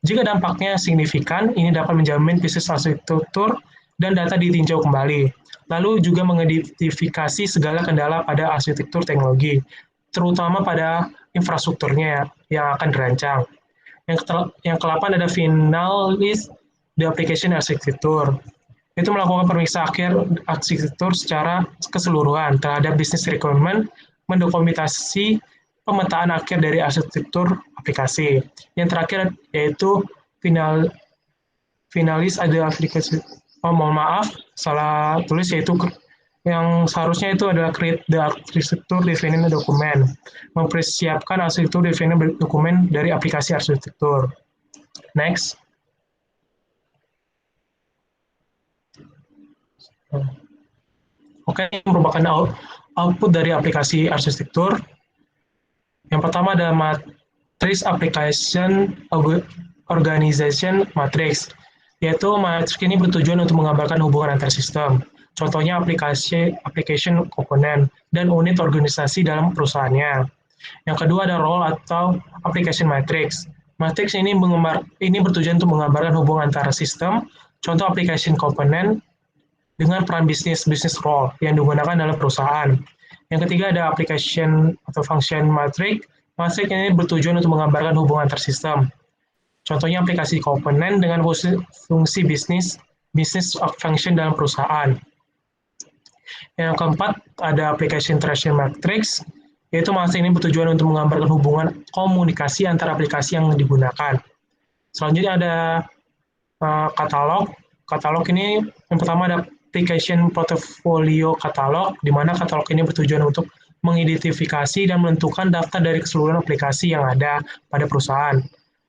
Speaker 6: Jika dampaknya signifikan, ini dapat menjamin bisnis arsitektur dan data ditinjau kembali. Lalu juga mengidentifikasi segala kendala pada arsitektur teknologi, terutama pada infrastrukturnya yang akan dirancang. Yang ke-8 ada finalis the application arsitektur. Itu melakukan periksa akhir arsitektur secara keseluruhan terhadap business requirement, mendokumentasi pemetaan akhir dari arsitektur aplikasi. Yang terakhir yaitu finalis ada aplikasi. Mohon maaf, salah tulis, yaitu yang seharusnya itu adalah create the arsitektur defining dokumen, mempersiapkan arsitektur defining dokumen dari aplikasi arsitektur. Next. Oke, ini merupakan output dari aplikasi arsitektur. Yang pertama ada matrix application organization matrix, yaitu matrix ini bertujuan untuk menggambarkan hubungan antar sistem. Contohnya application component dan unit organisasi dalam perusahaannya. Yang kedua ada role atau application matrix. Matrix ini bertujuan untuk menggambarkan hubungan antara sistem, contoh application component dengan peran business role yang digunakan dalam perusahaan. Yang ketiga ada application atau function matrix. Matrix ini bertujuan untuk menggambarkan hubungan antar sistem. Contohnya aplikasi komponen dengan fungsi bisnis function dalam perusahaan. Yang keempat ada application interaction matrix, yaitu matrix ini bertujuan untuk menggambarkan hubungan komunikasi antara aplikasi yang digunakan. Selanjutnya ada katalog. Katalog ini yang pertama ada application portfolio katalog, di mana katalog ini bertujuan untuk mengidentifikasi dan menentukan daftar dari keseluruhan aplikasi yang ada pada perusahaan.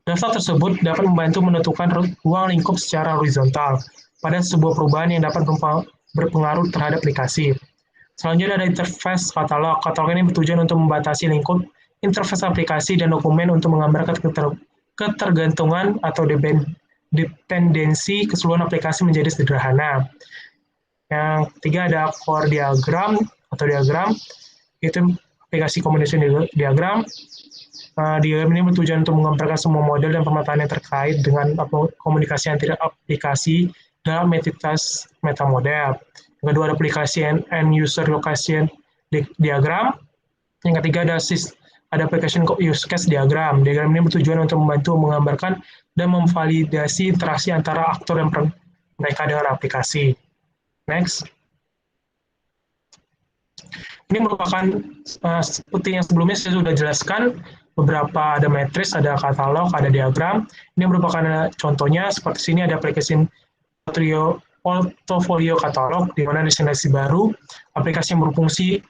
Speaker 6: Daftar tersebut dapat membantu menentukan ruang lingkup secara horizontal pada sebuah perubahan yang dapat berpengaruh terhadap aplikasi. Selanjutnya ada interface katalog. Katalog ini bertujuan untuk membatasi lingkup interface aplikasi dan dokumen untuk menggambarkan ketergantungan atau dependensi keseluruhan aplikasi menjadi sederhana. Yang ketiga ada core diagram atau diagram, itu aplikasi combination diagram. Diagram ini bertujuan untuk menggambarkan semua model dan pemetaan yang terkait dengan komunikasi antar aplikasi dalam entitas metamodel. Yang kedua ada aplikasi and user location diagram. Yang ketiga ada application use case diagram. Diagram ini bertujuan untuk membantu menggambarkan dan memvalidasi interaksi antara aktor yang mereka dengan aplikasi. Next. Ini merupakan seperti yang sebelumnya saya sudah jelaskan, beberapa ada matriks, ada katalog, ada diagram. Ini merupakan contohnya seperti sini ada aplikasi portfolio katalog, di mana destinasi baru, aplikasi yang berfungsi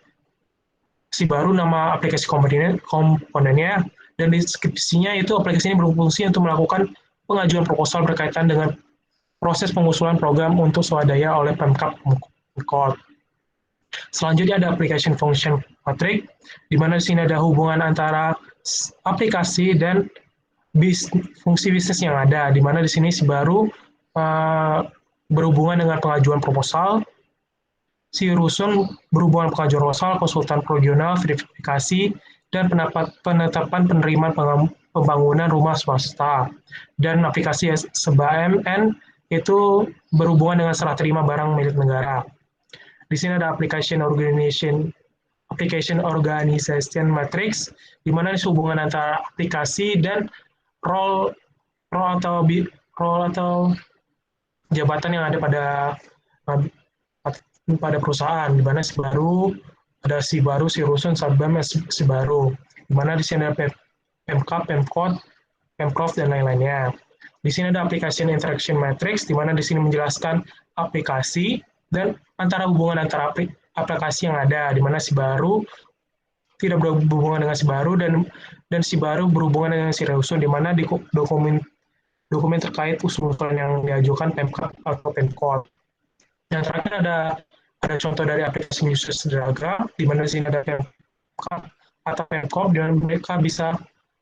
Speaker 6: si baru nama aplikasi komponennya, dan deskripsinya itu aplikasi ini berfungsi untuk melakukan pengajuan proposal berkaitan dengan proses pengusulan program untuk swadaya oleh Pemkab Pemkot. Selanjutnya ada application function matrix, di mana di sini ada hubungan antara aplikasi dan fungsi bisnis yang ada, di mana di sini si baru berhubungan dengan pengajuan proposal, si rusun berhubungan pengajuan proposal, konsultan regional, verifikasi, dan penetapan penerimaan pembangunan rumah swasta, dan aplikasi SBMN itu berhubungan dengan serah terima barang milik negara. Di sini ada application organization matrix, di mana hubungan antara aplikasi dan role atau jabatan yang ada pada perusahaan, di mana si baru, si rusun, sabam, si baru, di mana di sini ada Pemkab, Pemkot, Pemprov, dan lain-lainnya. Di sini ada application interaction matrix, di mana di sini menjelaskan aplikasi dan hubungan antara aplikasi yang ada, di mana si baru tidak berhubungan dengan si baru dan si baru berhubungan dengan si rusun, di mana dokumen terkait usulan yang diajukan Pemkab atau Pemkot. Yang terakhir ada contoh dari aplikasi Users Diagram, di mana di sini ada Pemkab atau Pemkot, dan mereka bisa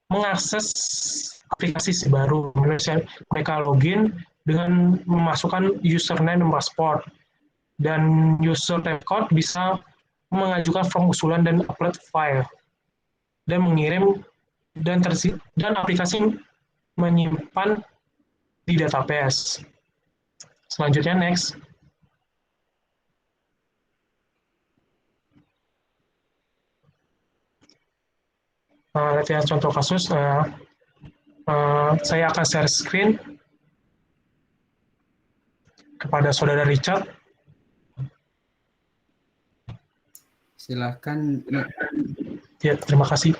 Speaker 6: mengakses aplikasi baru. Mereka login dengan memasukkan username dan password, dan user Pemkot bisa mengajukan form usulan dan upload file dan mengirim, dan aplikasi menyimpan di database. Selanjutnya next. Latihan contoh kasus. Saya akan share screen kepada saudara Richard.
Speaker 2: Silakan.
Speaker 6: Ya, terima kasih.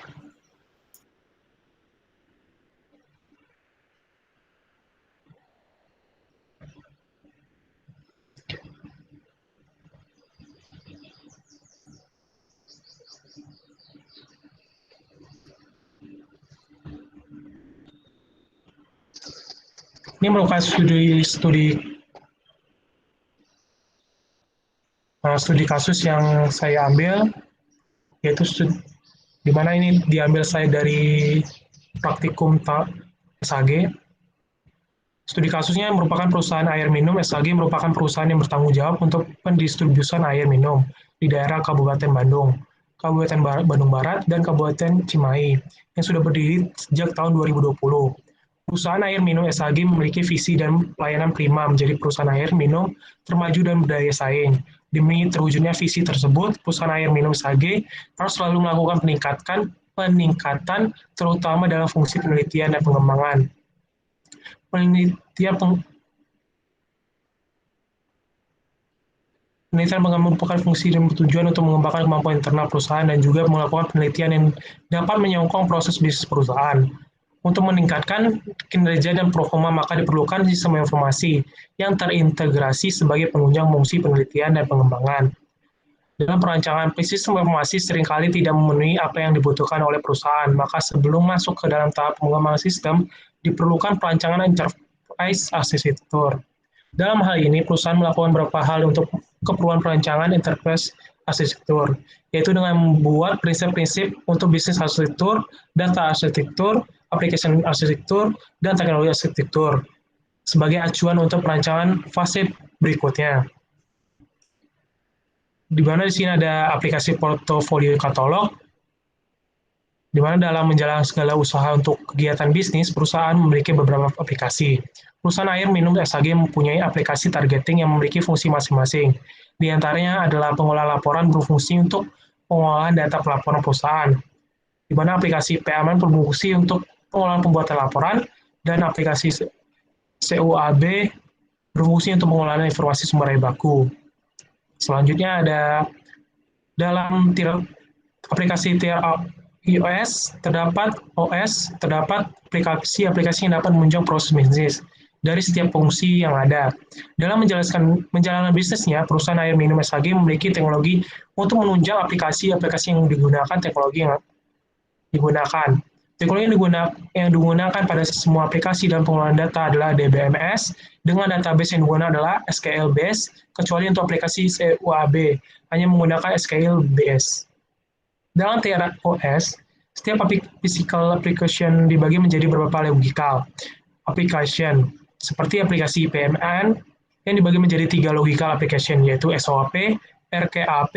Speaker 6: Ini merupakan studi kasus yang saya ambil, yaitu di mana ini diambil saya dari praktikum SAG. Studi kasusnya merupakan perusahaan air minum. SAG merupakan perusahaan yang bertanggung jawab untuk pendistribusian air minum di daerah Kabupaten Bandung, Kabupaten Bandung Barat, dan Kabupaten Cimahi, yang sudah berdiri sejak tahun 2020. Perusahaan air minum SAG memiliki visi dan pelayanan prima menjadi perusahaan air minum termaju dan berdaya saing. Demi terwujudnya visi tersebut, perusahaan air minum SAG harus selalu melakukan peningkatan terutama dalam fungsi penelitian dan pengembangan. Penelitian merupakan fungsi dan bertujuan untuk mengembangkan kemampuan internal perusahaan dan juga melakukan penelitian yang dapat menyokong proses bisnis perusahaan. Untuk meningkatkan kinerja dan performa, maka diperlukan sistem informasi yang terintegrasi sebagai penunjang fungsi penelitian dan pengembangan. Dalam perancangan, sistem informasi seringkali tidak memenuhi apa yang dibutuhkan oleh perusahaan, maka sebelum masuk ke dalam tahap pengembangan sistem, diperlukan perancangan enterprise arsitektur. Dalam hal ini, perusahaan melakukan beberapa hal untuk keperluan perancangan enterprise arsitektur, yaitu dengan membuat prinsip-prinsip untuk bisnis arsitektur, data arsitektur, application arsitektur, dan teknologi arsitektur sebagai acuan untuk perancangan fase berikutnya. Di mana di sini ada aplikasi portofolio katalog, di mana dalam menjalankan segala usaha untuk kegiatan bisnis, perusahaan memiliki beberapa aplikasi. Perusahaan air minum SAG mempunyai aplikasi targeting yang memiliki fungsi masing-masing. Di antaranya adalah pengolah laporan berfungsi untuk pengolahan data pelaporan perusahaan, di mana aplikasi PAMN berfungsi untuk pengolahan pembuatan laporan, dan aplikasi CUAB berfungsi untuk pengolahan informasi sumber air baku. Selanjutnya ada dalam aplikasi tier iOS terdapat aplikasi yang dapat menunjang proses bisnis dari setiap fungsi yang ada. Dalam menjalankan bisnisnya, perusahaan air minum SAG memiliki teknologi untuk menunjang aplikasi-aplikasi yang digunakan. Teknologi yang digunakan pada semua aplikasi dan pengolahan data adalah DBMS, dengan database yang digunakan adalah SQL base, kecuali untuk aplikasi CUAB, hanya menggunakan SQL base. Dalam TROS, setiap physical application dibagi menjadi beberapa logical application, seperti aplikasi PMN yang dibagi menjadi 3 logical application, yaitu SOAP, RKAP,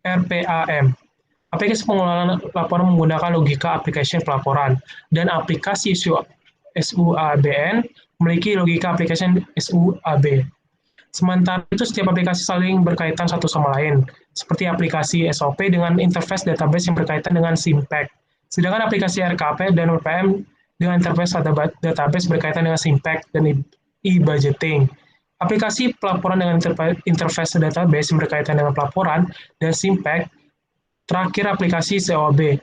Speaker 6: RPAM. Aplikasi pengolahan laporan menggunakan logika application pelaporan, dan aplikasi SUABN memiliki logika application SUAB. Sementara itu, setiap aplikasi saling berkaitan satu sama lain, seperti aplikasi SOP dengan interface database yang berkaitan dengan SIMPAC. Sedangkan aplikasi RKP dan RPM dengan interface database berkaitan dengan SIMPAC dan e-budgeting. Aplikasi pelaporan dengan interface database yang berkaitan dengan pelaporan dan SIMPAC. Terakhir, aplikasi SUAB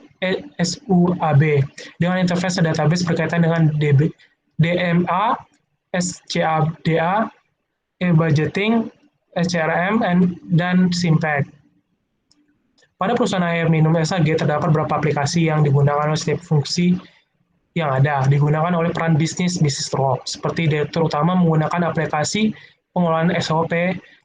Speaker 6: dengan interface database berkaitan dengan DMA, SCADA, e-budgeting, SCRM, dan SIMPAC. Pada perusahaan air minum SAG terdapat beberapa aplikasi yang digunakan oleh setiap fungsi yang ada digunakan oleh peran bisnis role, seperti direktur utama menggunakan aplikasi pengelolaan SOP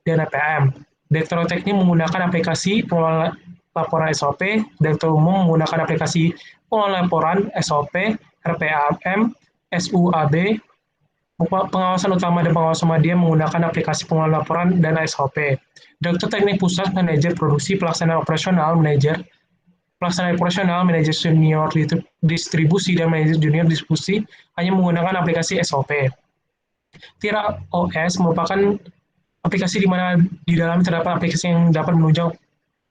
Speaker 6: dan APM. Direktur teknik menggunakan aplikasi pengelolaan laporan SOP, direktur umum menggunakan aplikasi pengelolaan laporan SOP, RPAM, SUAB, pengawasan utama dan pengawasan media menggunakan aplikasi pengelolaan laporan dan SOP. Direktur teknik pusat, manajer produksi, pelaksana operasional, manajer senior distribusi, dan manajer junior distribusi hanya menggunakan aplikasi SOP. Tira OS merupakan aplikasi di mana di dalam terdapat aplikasi yang dapat menunjang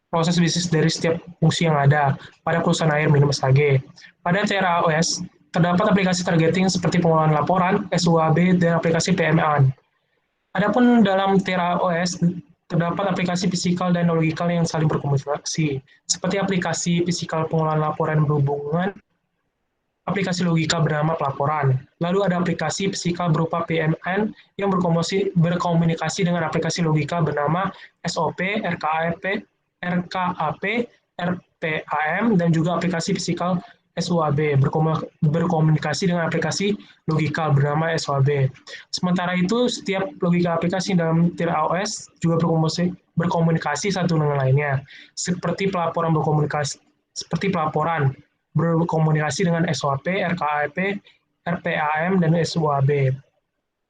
Speaker 6: proses bisnis dari setiap fungsi yang ada pada perusahaan air minum SAG. Pada Tira OS, terdapat aplikasi targeting seperti pengelolaan laporan, SUAB, dan aplikasi PMA. Adapun dalam Tira OS, terdapat aplikasi fisikal dan logikal yang saling berkomunikasi, seperti aplikasi fisikal pengelolaan laporan berhubungan, aplikasi logika bernama pelaporan. Lalu ada aplikasi fisikal berupa PMN yang berkomunikasi dengan aplikasi logika bernama SOP, RKAP, RPAM, dan juga aplikasi fisikal SUAB berkomunikasi dengan aplikasi logika bernama SUAB. Sementara itu, setiap logika aplikasi dalam Tira OS juga berkomunikasi satu dengan lainnya, seperti pelaporan berkomunikasi dengan SOP, RKAP, RPAM, dan SUAB.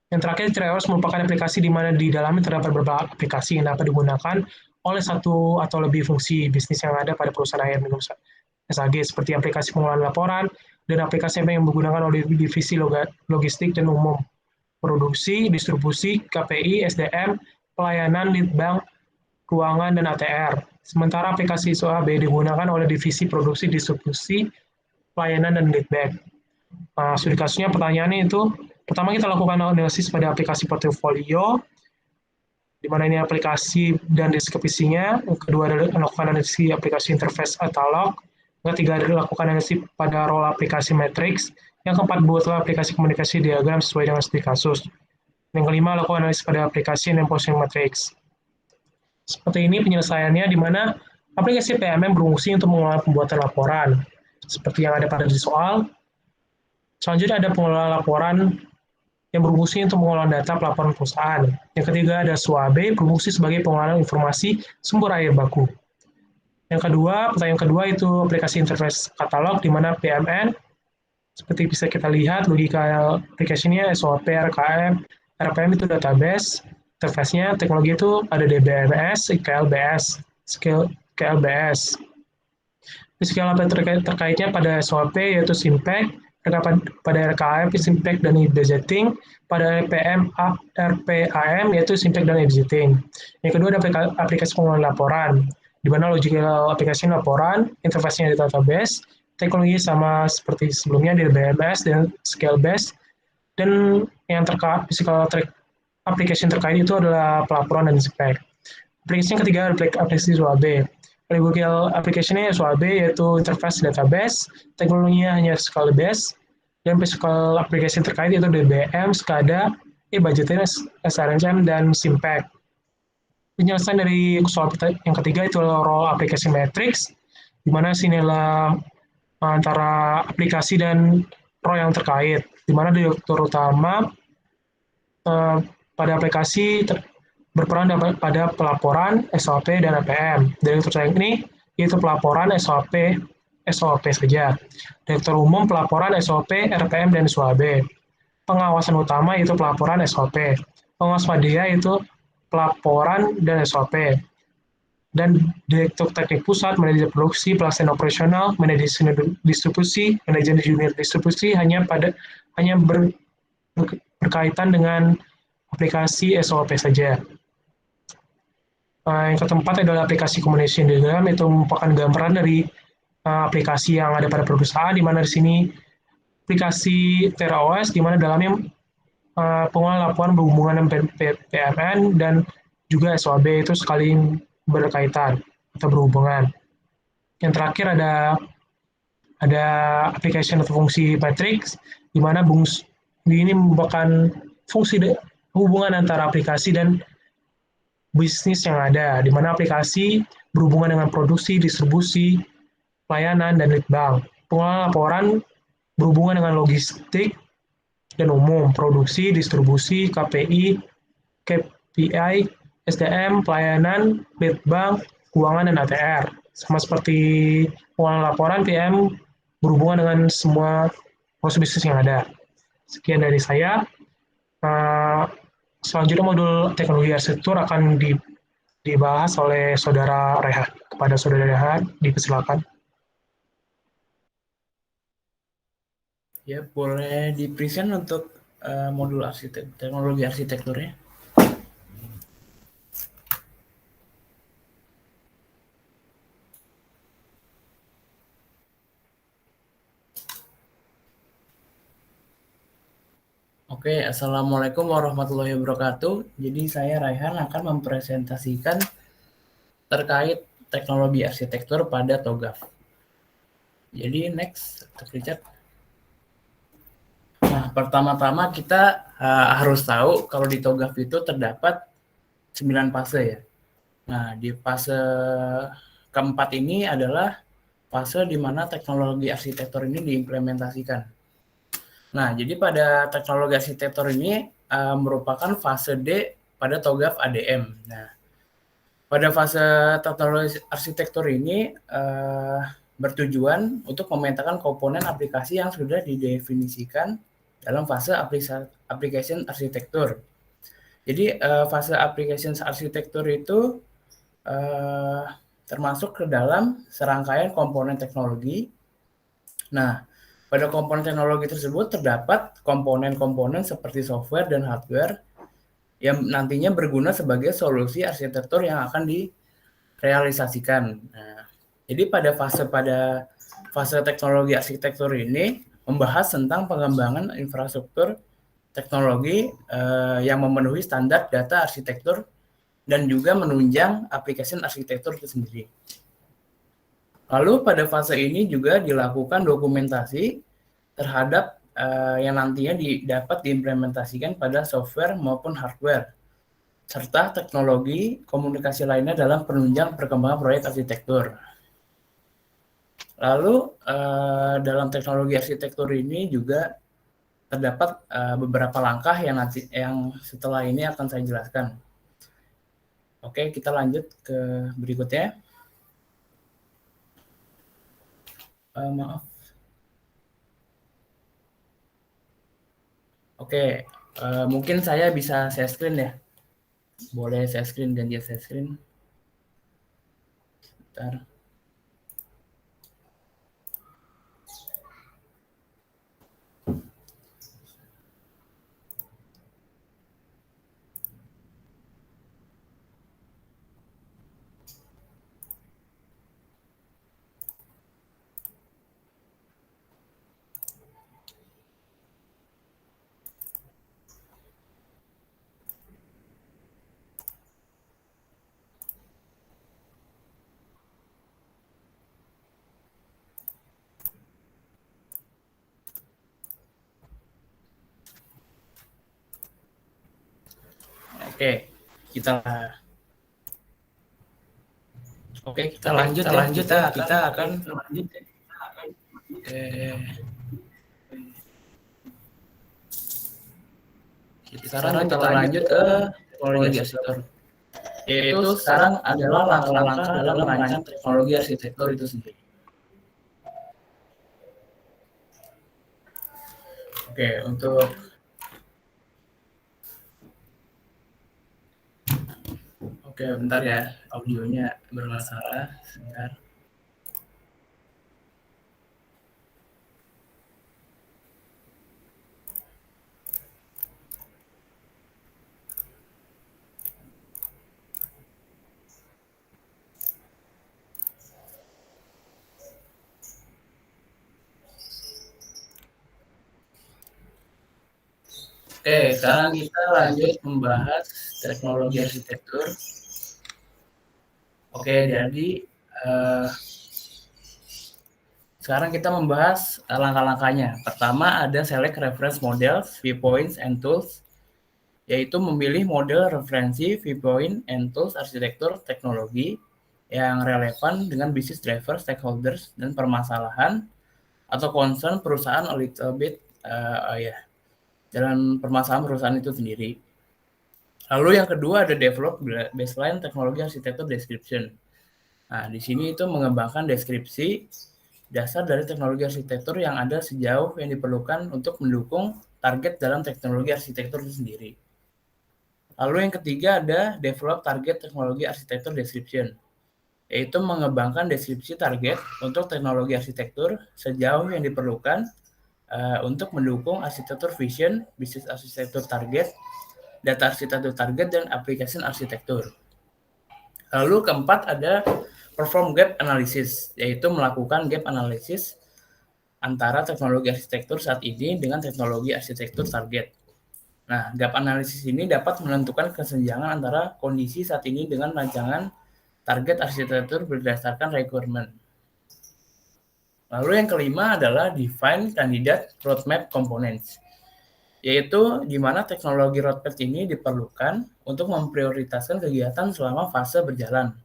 Speaker 6: Yang terakhir, Tira OS merupakan aplikasi di mana di dalamnya terdapat beberapa aplikasi yang dapat digunakan oleh satu atau lebih fungsi bisnis yang ada pada perusahaan air minum SAG, seperti aplikasi pengelolaan laporan dan aplikasi yang digunakan oleh divisi logistik dan umum, produksi, distribusi, KPI, SDM, pelayanan, leadbank, keuangan, dan ATR. Sementara aplikasi SOAB digunakan oleh divisi produksi, distribusi, pelayanan, dan leadbank. Studi kasusnya pertanyaannya itu, pertama kita lakukan analisis pada aplikasi portofolio, di mana ini aplikasi dan deskripsinya. Yang kedua adalah melakukan analisis aplikasi interface katalog. Yang ketiga adalah lakukan analisis pada role aplikasi matrix. Yang keempat, buatlah aplikasi komunikasi diagram sesuai dengan studi kasus. Yang kelima, lakukan analisis pada aplikasi and posting matrix. Seperti ini penyelesaiannya, di mana aplikasi PMM berfungsi untuk mengelola pembuatan laporan, seperti yang ada pada di soal. Selanjutnya ada pengelola laporan yang berfungsi untuk mengelola data pelaporan perusahaan. Yang ketiga ada SUAB, berfungsi sebagai pengelola informasi sumber air baku. Pertanyaan kedua itu aplikasi interface katalog, di mana PMN, seperti bisa kita lihat, logika aplikasinya SOP, RKM, RPM itu database, interface-nya, teknologi itu ada DBMS, KLBS, KLBS. Skill terkaitnya pada SOP yaitu Simpec, pada RKM, Simpec dan budgeting, pada RPAM yaitu Simpec dan budgeting. Yang kedua ada aplikasi pengelolaan laporan, di mana logical aplikasi laporan, interface-nya di database, teknologi sama seperti sebelumnya di BMS dan scale-based, dan yang physical application terkait itu adalah pelaporan dan spek. Aplikasi yang ketiga aplikasi SUAB. Logical application-nya SUAB yaitu interface database, teknologinya hanya scale-based, dan physical application terkait itu DBM, SCADA, budgeting, SRMM, dan Simpec. Penyelesaian dari soal yang ketiga itu role aplikasi matrix, di mana sinilah antara aplikasi dan role yang terkait, di mana direktur utama pada aplikasi berperan pada pelaporan, SOP, dan APM. Direktur teknik yaitu pelaporan, SOP saja. Direktur umum pelaporan, SOP, RPM, dan SUAB. Pengawasan utama yaitu pelaporan, SOP. Pengawas media itu pelaporan dan SOP. Dan direktur teknik pusat, manajer produksi, pelaksana operasional, manajer distribusi, manajer junior distribusi hanya berkaitan dengan aplikasi SOP saja. Yang keempat adalah aplikasi communication diagram, itu merupakan gambaran dari aplikasi yang ada pada perusahaan, di mana di sini aplikasi Tira OS, di mana dalamnya pengelolaan laporan berhubungan dengan PMN dan juga SOAB itu saling berkaitan atau berhubungan. Yang terakhir ada aplikasi atau fungsi matrix, di mana ini merupakan fungsi hubungan antara aplikasi dan bisnis yang ada, di mana aplikasi berhubungan dengan produksi, distribusi, pelayanan, dan lead bank. Pengelolaan laporan berhubungan dengan logistik dan umum, produksi, distribusi, KPI, KPI, SDM, pelayanan, lead bank, keuangan, dan ATR. Sama seperti pengelolaan laporan, PM berhubungan dengan semua proses bisnis yang ada. Sekian dari saya. Selanjutnya modul teknologi arsitektur akan dibahas oleh Saudara Rehan. Kepada Saudara Rehan, dipersilakan.
Speaker 7: Ya, boleh di-present untuk modul teknologi arsitekturnya. Oke, Assalamualaikum warahmatullahi wabarakatuh. Jadi saya Raihan akan mempresentasikan terkait teknologi arsitektur pada TOGAF. Jadi next, Richard. Nah, pertama-tama kita harus tahu kalau di TOGAF itu terdapat 9 fase ya. Nah, di fase keempat ini adalah fase di mana teknologi arsitektur ini diimplementasikan. Nah, jadi pada teknologi arsitektur ini merupakan fase D pada TOGAF ADM. Nah, pada fase teknologi arsitektur ini bertujuan untuk memetakan komponen aplikasi yang sudah didefinisikan dalam fase application arsitektur. Jadi fase application arsitektur itu termasuk ke dalam serangkaian komponen teknologi. Nah, pada komponen teknologi tersebut terdapat komponen-komponen seperti software dan hardware yang nantinya berguna sebagai solusi arsitektur yang akan direalisasikan. Nah, jadi pada fase teknologi arsitektur ini membahas tentang pengembangan infrastruktur teknologi yang memenuhi standar data arsitektur dan juga menunjang aplikasi arsitektur itu sendiri. Lalu pada fase ini juga dilakukan dokumentasi terhadap yang nantinya dapat diimplementasikan pada software maupun hardware, serta teknologi komunikasi lainnya dalam penunjang perkembangan proyek arsitektur. Lalu dalam teknologi arsitektur ini juga terdapat beberapa langkah yang setelah ini akan saya jelaskan. Oke, kita lanjut ke berikutnya. Maaf. Oke, mungkin saya bisa share screen ya. Boleh share screen, ganti share screen. Sebentar. Kita lanjut ya. Kita akan lanjut. Sekarang kita lanjut ke teknologi arsitektur. Yaitu sekarang adalah langkah-langkah dalam merancang teknologi arsitektur itu sendiri. Oke, bentar ya, audionya bermasalah. Sebentar. Oke, sekarang kita lanjut membahas teknologi arsitektur. Oke, jadi sekarang kita membahas langkah-langkahnya. Pertama ada select reference models, viewpoints, and tools, yaitu memilih model referensi, viewpoint, and tools arsitektur teknologi yang relevan dengan business driver, stakeholders, dan permasalahan atau concern perusahaan a little bit dalam permasalahan perusahaan itu sendiri. Lalu yang kedua ada develop baseline teknologi arsitektur description. Nah, di sini itu mengembangkan deskripsi dasar dari teknologi arsitektur yang ada sejauh yang diperlukan untuk mendukung target dalam teknologi arsitektur itu sendiri. Lalu yang ketiga ada develop target teknologi arsitektur description, yaitu mengembangkan deskripsi target untuk teknologi arsitektur sejauh yang diperlukan untuk mendukung arsitektur vision, bisnis arsitektur target, data arsitektur target, dan application arsitektur. Lalu keempat ada perform gap analysis, yaitu melakukan gap analysis antara teknologi arsitektur saat ini dengan teknologi arsitektur target. Nah, gap analysis ini dapat menentukan kesenjangan antara kondisi saat ini dengan rancangan target arsitektur berdasarkan requirement. Lalu yang kelima adalah define candidate roadmap components, yaitu di mana teknologi roadmap ini diperlukan untuk memprioritaskan kegiatan selama fase berjalan.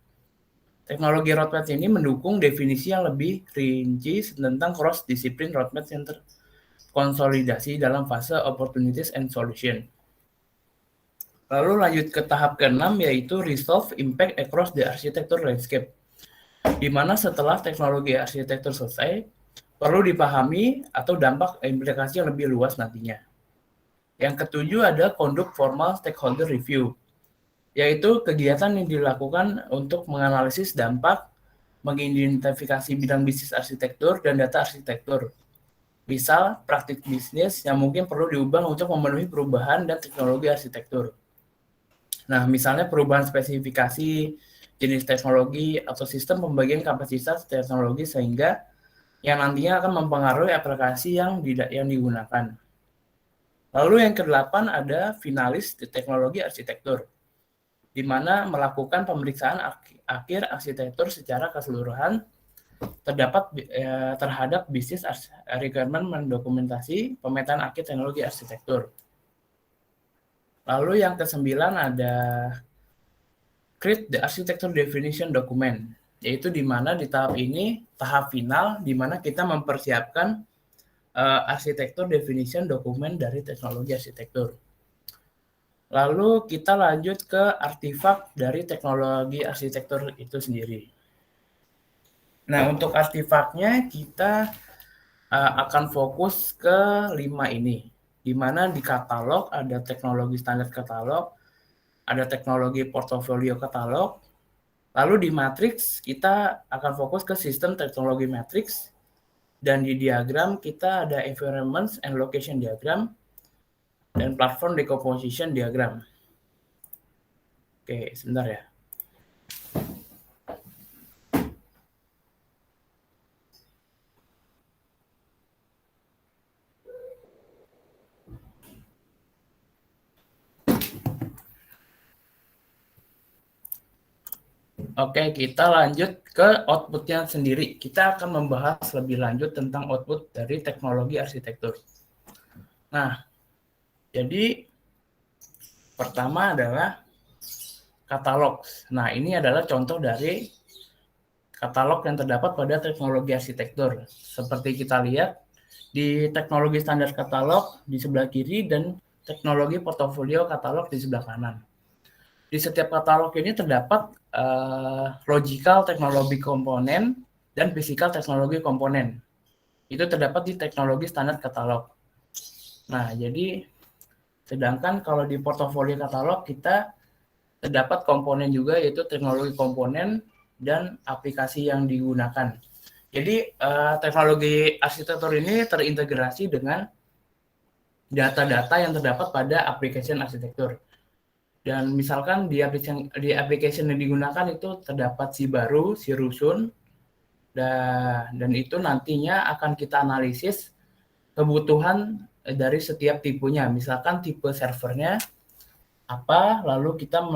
Speaker 7: Teknologi roadmap ini mendukung definisi yang lebih rinci tentang cross-discipline roadmap yang terkonsolidasi dalam fase opportunities and solution. Lalu lanjut ke tahap ke-6, yaitu resolve impact across the architecture landscape, di mana setelah teknologi arsitektur selesai, perlu dipahami atau dampak implikasi yang lebih luas nantinya. Yang ketujuh ada conduct formal stakeholder review, yaitu kegiatan yang dilakukan untuk menganalisis dampak, mengidentifikasi bidang bisnis arsitektur dan data arsitektur. Misal, praktik bisnis yang mungkin perlu diubah untuk memenuhi perubahan dan teknologi arsitektur. Nah, misalnya perubahan spesifikasi, jenis teknologi, atau sistem pembagian kapasitas teknologi sehingga yang nantinya akan mempengaruhi aplikasi yang digunakan. Lalu yang ke-8 ada finalis di teknologi arsitektur, di mana melakukan pemeriksaan akhir arsitektur secara keseluruhan terhadap bisnis requirement mendokumentasi pemetaan akhir teknologi arsitektur. Lalu yang ke-9 ada create the architecture definition document, yaitu di mana di tahap ini tahap final di mana kita mempersiapkan arsitektur definition dokumen dari teknologi arsitektur. Lalu kita lanjut ke artifak dari teknologi arsitektur itu sendiri. Nah, untuk artifaknya kita akan fokus ke 5 ini, di mana di katalog ada teknologi standar katalog, ada teknologi portofolio katalog, lalu di matriks kita akan fokus ke sistem teknologi matriks, dan di diagram kita ada environment and location diagram, dan platform decomposition diagram. Oke, sebentar ya. Oke, kita lanjut ke output-nya sendiri. Kita akan membahas lebih lanjut tentang output dari teknologi arsitektur. Nah, jadi pertama adalah katalog. Nah, ini adalah contoh dari katalog yang terdapat pada teknologi arsitektur. Seperti kita lihat di teknologi standar katalog di sebelah kiri dan teknologi portofolio katalog di sebelah kanan. Di setiap katalog ini terdapat logical teknologi komponen dan physical teknologi komponen. Itu terdapat di teknologi standar katalog. Nah, jadi sedangkan kalau di portofolio katalog kita terdapat komponen juga, yaitu teknologi komponen dan aplikasi yang digunakan. Jadi teknologi arsitektur ini terintegrasi dengan data-data yang terdapat pada application arsitektur. Dan misalkan di application yang digunakan itu terdapat si baru, si rusun, dan itu nantinya akan kita analisis kebutuhan dari setiap tipenya. Misalkan tipe servernya apa, lalu kita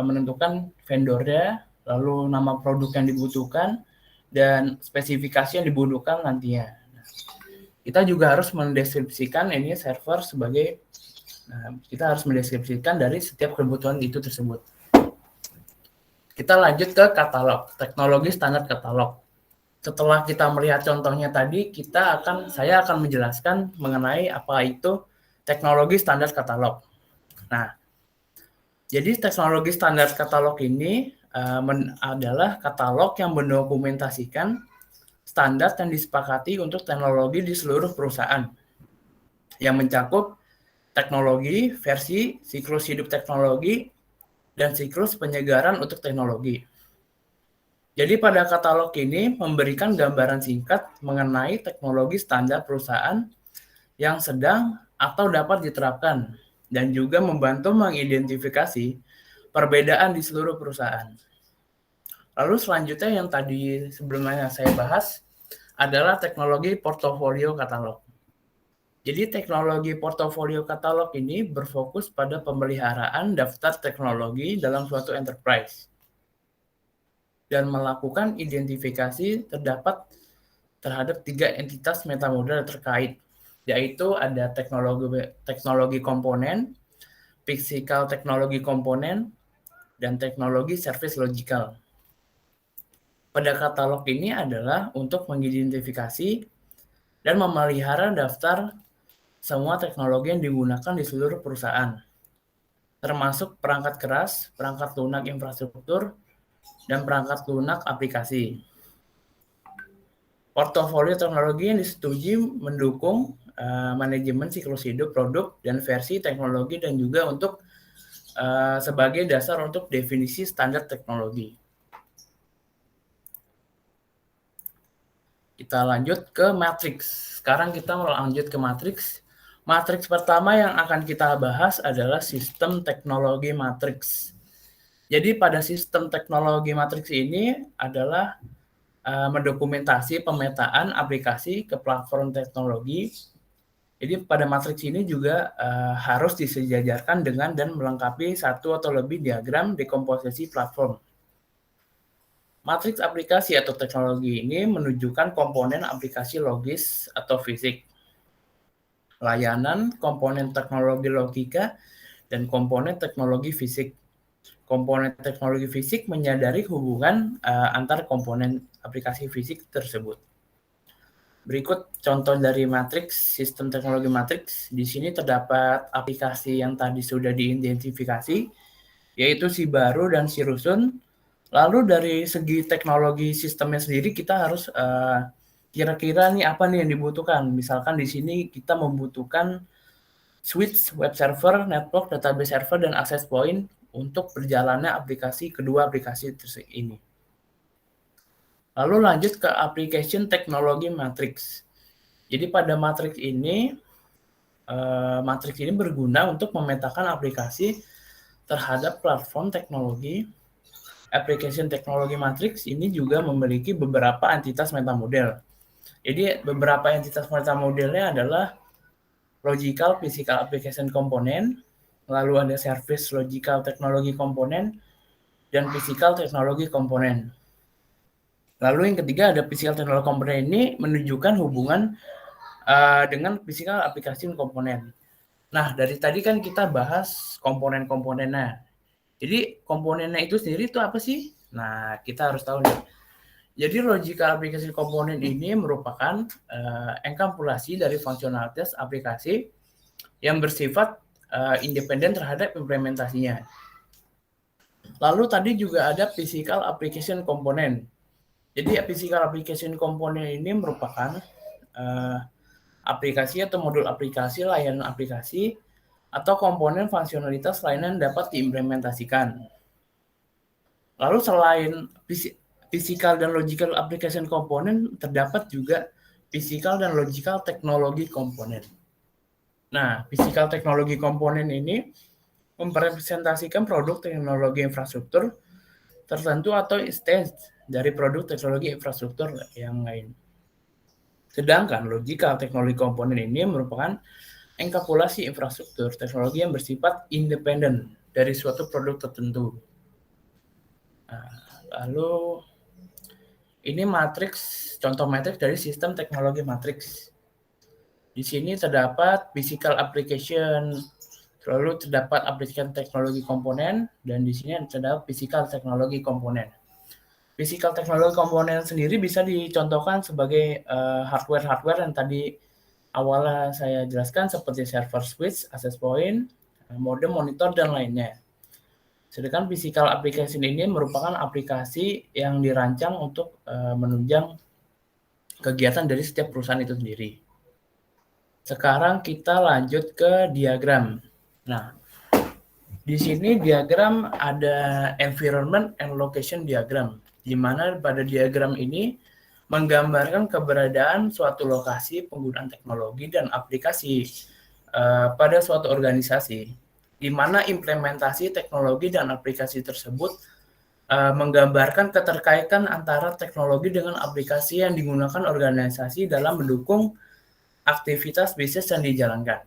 Speaker 7: menentukan vendornya, lalu nama produk yang dibutuhkan, dan spesifikasi yang dibutuhkan nantinya. Kita juga harus mendeskripsikan ini server sebagai kita harus mendeskripsikan dari setiap kebutuhan itu tersebut. Kita lanjut ke katalog, teknologi standar katalog. setelah kita melihat contohnya tadi, saya akan menjelaskan mengenai apa itu teknologi standar katalog. Nah, jadi teknologi standar katalog ini adalah katalog yang mendokumentasikan standar yang disepakati untuk teknologi di seluruh perusahaan, yang mencakup teknologi, versi, siklus hidup teknologi, dan siklus penyegaran untuk teknologi. Jadi pada katalog ini memberikan gambaran singkat mengenai teknologi standar perusahaan yang sedang atau dapat diterapkan dan juga membantu mengidentifikasi perbedaan di seluruh perusahaan. Lalu selanjutnya yang tadi sebelumnya saya bahas adalah teknologi portofolio katalog. Jadi teknologi portofolio katalog ini berfokus pada pemeliharaan daftar teknologi dalam suatu enterprise dan melakukan identifikasi terhadap 3 entitas metamodel terkait, yaitu ada teknologi komponen, physical teknologi komponen, dan teknologi service logical. Pada katalog ini adalah untuk mengidentifikasi dan memelihara daftar semua teknologi yang digunakan di seluruh perusahaan, termasuk perangkat keras, perangkat lunak infrastruktur, dan perangkat lunak aplikasi. Portofolio teknologi yang disetujui mendukung manajemen siklus hidup produk dan versi teknologi dan juga untuk sebagai dasar untuk definisi standar teknologi. Kita lanjut ke matriks. Sekarang kita lanjut ke matriks. Matriks pertama yang akan kita bahas adalah sistem teknologi matriks. Jadi pada sistem teknologi matriks ini adalah mendokumentasi pemetaan aplikasi ke platform teknologi. Jadi pada matriks ini juga harus disejajarkan dengan dan melengkapi satu atau lebih diagram dekomposisi platform. Matriks aplikasi atau teknologi ini menunjukkan komponen aplikasi logis atau fisik, layanan, komponen teknologi logika, dan komponen teknologi fisik. Komponen teknologi fisik menyadari hubungan antar komponen aplikasi fisik tersebut. Berikut contoh dari matriks, sistem teknologi matriks. Di sini terdapat aplikasi yang tadi sudah diidentifikasi, yaitu si baru dan si rusun. Lalu dari segi teknologi sistemnya sendiri kita harus kira-kira nih apa nih yang dibutuhkan. Misalkan di sini kita membutuhkan switch, web server, network, database server, dan access point untuk berjalannya kedua aplikasi ini. Lalu lanjut ke application teknologi matrix. Jadi pada matriks ini berguna untuk memetakan aplikasi terhadap platform teknologi. Application teknologi matrix ini juga memiliki beberapa entitas metamodel. Jadi beberapa entitas metamodelnya adalah logical physical application component, lalu ada service logical technology component, dan physical technology component. Lalu yang ketiga ada physical technology component ini menunjukkan hubungan dengan physical application component. Nah, dari tadi kan kita bahas komponen-komponennya. Jadi komponennya itu sendiri itu apa sih? Nah, kita harus tahu nih. Jadi logical application component ini merupakan enkapsulasi dari fungsionalitas aplikasi yang bersifat independen terhadap implementasinya. Lalu tadi juga ada physical application component. Jadi physical application component ini merupakan aplikasi atau modul aplikasi, layanan aplikasi, atau komponen fungsionalitas lainnya yang dapat diimplementasikan. Lalu selain physical dan logical application component, terdapat juga physical dan logical technology component. Nah, physical technology component ini merepresentasikan produk teknologi infrastruktur tertentu atau stage dari produk teknologi infrastruktur yang lain. Sedangkan logical technology component ini merupakan enkapsulasi infrastruktur teknologi yang bersifat independen dari suatu produk tertentu. Nah, lalu ini matriks, contoh matriks dari sistem teknologi matriks. Di sini terdapat physical application, lalu terdapat application teknologi komponen, dan di sini terdapat physical teknologi komponen. Physical teknologi komponen sendiri bisa dicontohkan sebagai hardware-hardware yang tadi awalnya saya jelaskan seperti server switch, access point, modem, monitor, dan lainnya. Sedangkan physical application ini merupakan aplikasi yang dirancang untuk menunjang kegiatan dari setiap perusahaan itu sendiri. Sekarang kita lanjut ke diagram. Nah, di sini diagram ada environment and location diagram, di mana pada diagram ini menggambarkan keberadaan suatu lokasi penggunaan teknologi dan aplikasi pada suatu organisasi, di mana implementasi teknologi dan aplikasi tersebut menggambarkan keterkaitan antara teknologi dengan aplikasi yang digunakan organisasi dalam mendukung aktivitas bisnis yang dijalankan.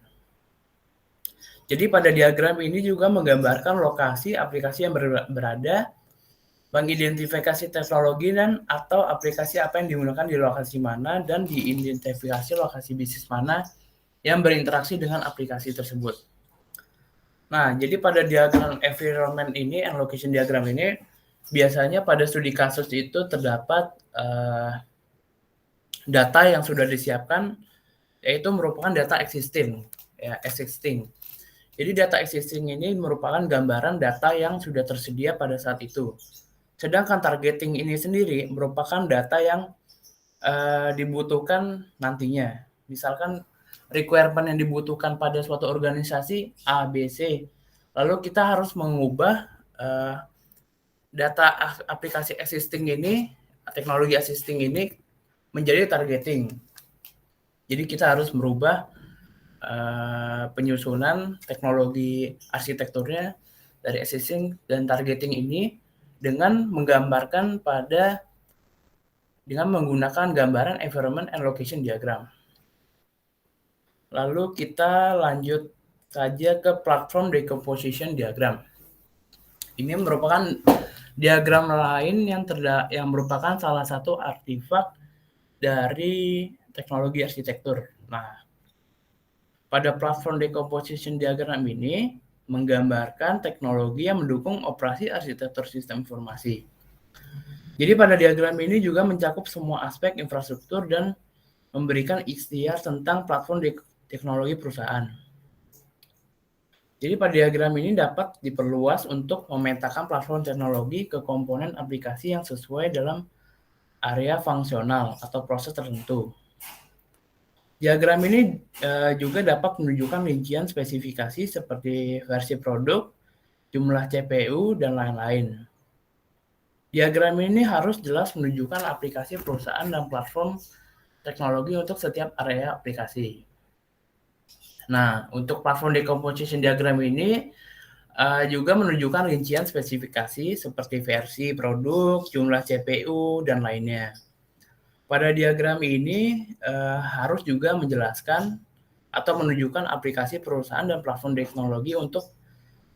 Speaker 7: Jadi pada diagram ini juga menggambarkan lokasi aplikasi yang berada, mengidentifikasi teknologi dan atau aplikasi apa yang digunakan di lokasi mana, dan diidentifikasi lokasi bisnis mana yang berinteraksi dengan aplikasi tersebut. Nah, jadi pada diagram environment ini and location diagram ini biasanya pada studi kasus itu terdapat data yang sudah disiapkan, yaitu merupakan data existing. Jadi data existing ini merupakan gambaran data yang sudah tersedia pada saat itu. Sedangkan targeting ini sendiri merupakan data yang dibutuhkan nantinya. Misalkan requirement yang dibutuhkan pada suatu organisasi A, B, C. Lalu kita harus mengubah data aplikasi existing ini, teknologi existing ini menjadi targeting. Jadi kita harus merubah penyusunan teknologi arsitekturnya dari existing dan targeting ini dengan menggambarkan dengan menggunakan gambaran environment and location diagram. Lalu kita lanjut saja ke platform decomposition diagram. Ini merupakan diagram lain yang merupakan salah satu artefak dari teknologi arsitektur. Nah, pada platform decomposition diagram ini menggambarkan teknologi yang mendukung operasi arsitektur sistem informasi. Jadi pada diagram ini juga mencakup semua aspek infrastruktur dan memberikan ikhtiar tentang platform teknologi perusahaan. Jadi pada diagram ini dapat diperluas untuk memetakan platform teknologi ke komponen aplikasi yang sesuai dalam area fungsional atau proses tertentu. Diagram ini juga dapat menunjukkan rincian spesifikasi seperti versi produk, jumlah CPU, dan lain-lain. Diagram ini harus jelas menunjukkan aplikasi perusahaan dan platform teknologi untuk setiap area aplikasi. Nah, untuk platform decomposition diagram ini juga menunjukkan rincian spesifikasi seperti versi produk, jumlah CPU, dan lainnya. Pada diagram ini harus juga menjelaskan atau menunjukkan aplikasi perusahaan dan platform teknologi untuk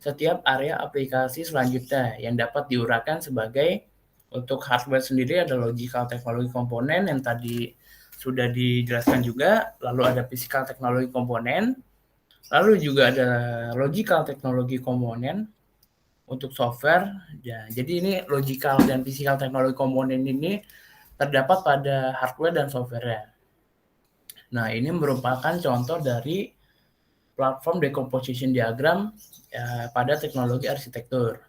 Speaker 7: setiap area aplikasi selanjutnya yang dapat diuraikan sebagai untuk hardware sendiri ada logical teknologi komponen yang tadi sudah dijelaskan juga, lalu ada physical teknologi komponen, lalu juga ada logical teknologi komponen untuk software. Ya, jadi ini logical dan physical teknologi komponen ini terdapat pada hardware dan software. Nah, ini merupakan contoh dari platform decomposition diagram pada teknologi arsitektur.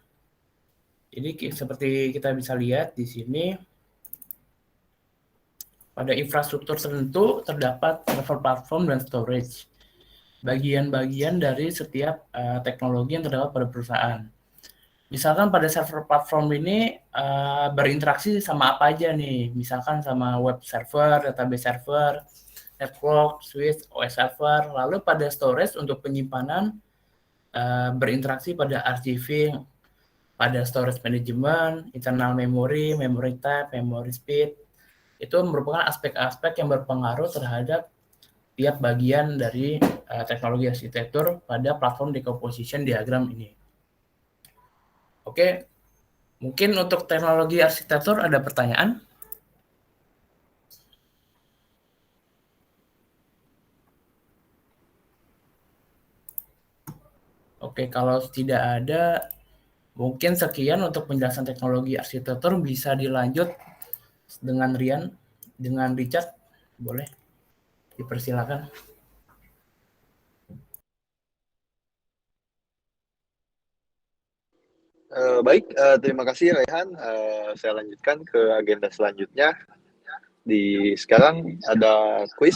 Speaker 7: Jadi seperti kita bisa lihat di sini, pada infrastruktur tertentu terdapat server platform dan storage. Bagian-bagian dari setiap teknologi yang terdapat pada perusahaan. Misalkan pada server platform ini berinteraksi sama apa aja nih, misalkan sama web server, database server, network, switch, OS server, lalu pada storage untuk penyimpanan berinteraksi pada archiving, pada storage management, internal memory, memory type, memory speed. Itu merupakan aspek-aspek yang berpengaruh terhadap tiap bagian dari teknologi arsitektur pada platform decomposition diagram ini. Oke, mungkin untuk teknologi arsitektur ada pertanyaan? Oke, kalau tidak ada, Mungkin sekian untuk penjelasan teknologi arsitektur, bisa dilanjut dengan Rian, dengan Richard, boleh dipersilakan.
Speaker 5: Baik, terima kasih Rehan. Saya lanjutkan ke agenda selanjutnya. Sekarang ada quiz